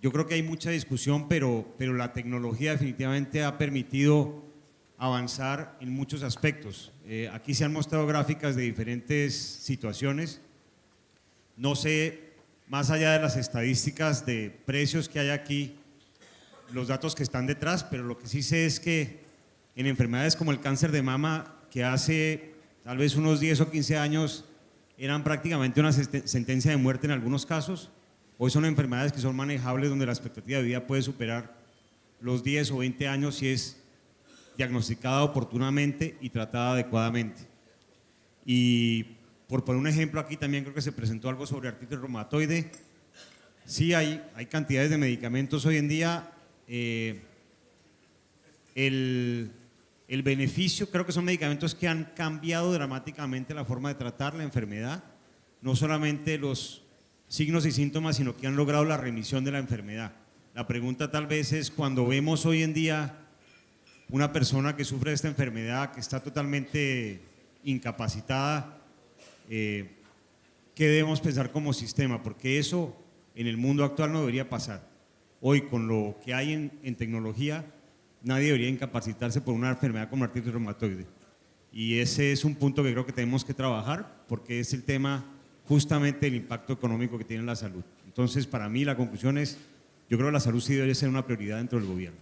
Yo creo que hay mucha discusión, pero la tecnología definitivamente ha permitido avanzar en muchos aspectos. Aquí se han mostrado gráficas de diferentes situaciones. No sé, más allá de las estadísticas de precios que hay aquí, los datos que están detrás, pero lo que sí sé es que en enfermedades como el cáncer de mama, que hace tal vez unos 10 o 15 años eran prácticamente una sentencia de muerte en algunos casos, hoy son enfermedades que son manejables, donde la expectativa de vida puede superar los 10 o 20 años si es diagnosticada oportunamente y tratada adecuadamente. Y por poner un ejemplo, aquí también creo que se presentó algo sobre artritis reumatoide. Sí, hay cantidades de medicamentos hoy en día. El beneficio, creo que son medicamentos que han cambiado dramáticamente la forma de tratar la enfermedad, no solamente los signos y síntomas, sino que han logrado la remisión de la enfermedad. La pregunta tal vez es, cuando vemos hoy en día una persona que sufre de esta enfermedad, que está totalmente incapacitada, ¿qué debemos pensar como sistema? Porque eso en el mundo actual no debería pasar. Hoy, con lo que hay en tecnología, nadie debería incapacitarse por una enfermedad como artritis reumatoide. Y ese es un punto que creo que tenemos que trabajar, porque es el tema justamente del impacto económico que tiene en la salud. Entonces, para mí la conclusión es, yo creo que la salud sí debe ser una prioridad dentro del gobierno.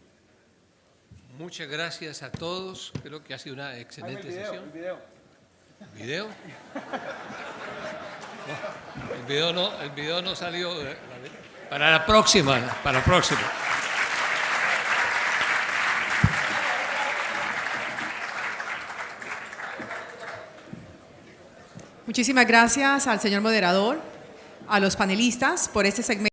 Muchas gracias a todos. Creo que ha sido una excelente sesión. ¿El video? El video no salió. Para la próxima. Muchísimas gracias al señor moderador, a los panelistas por este segmento.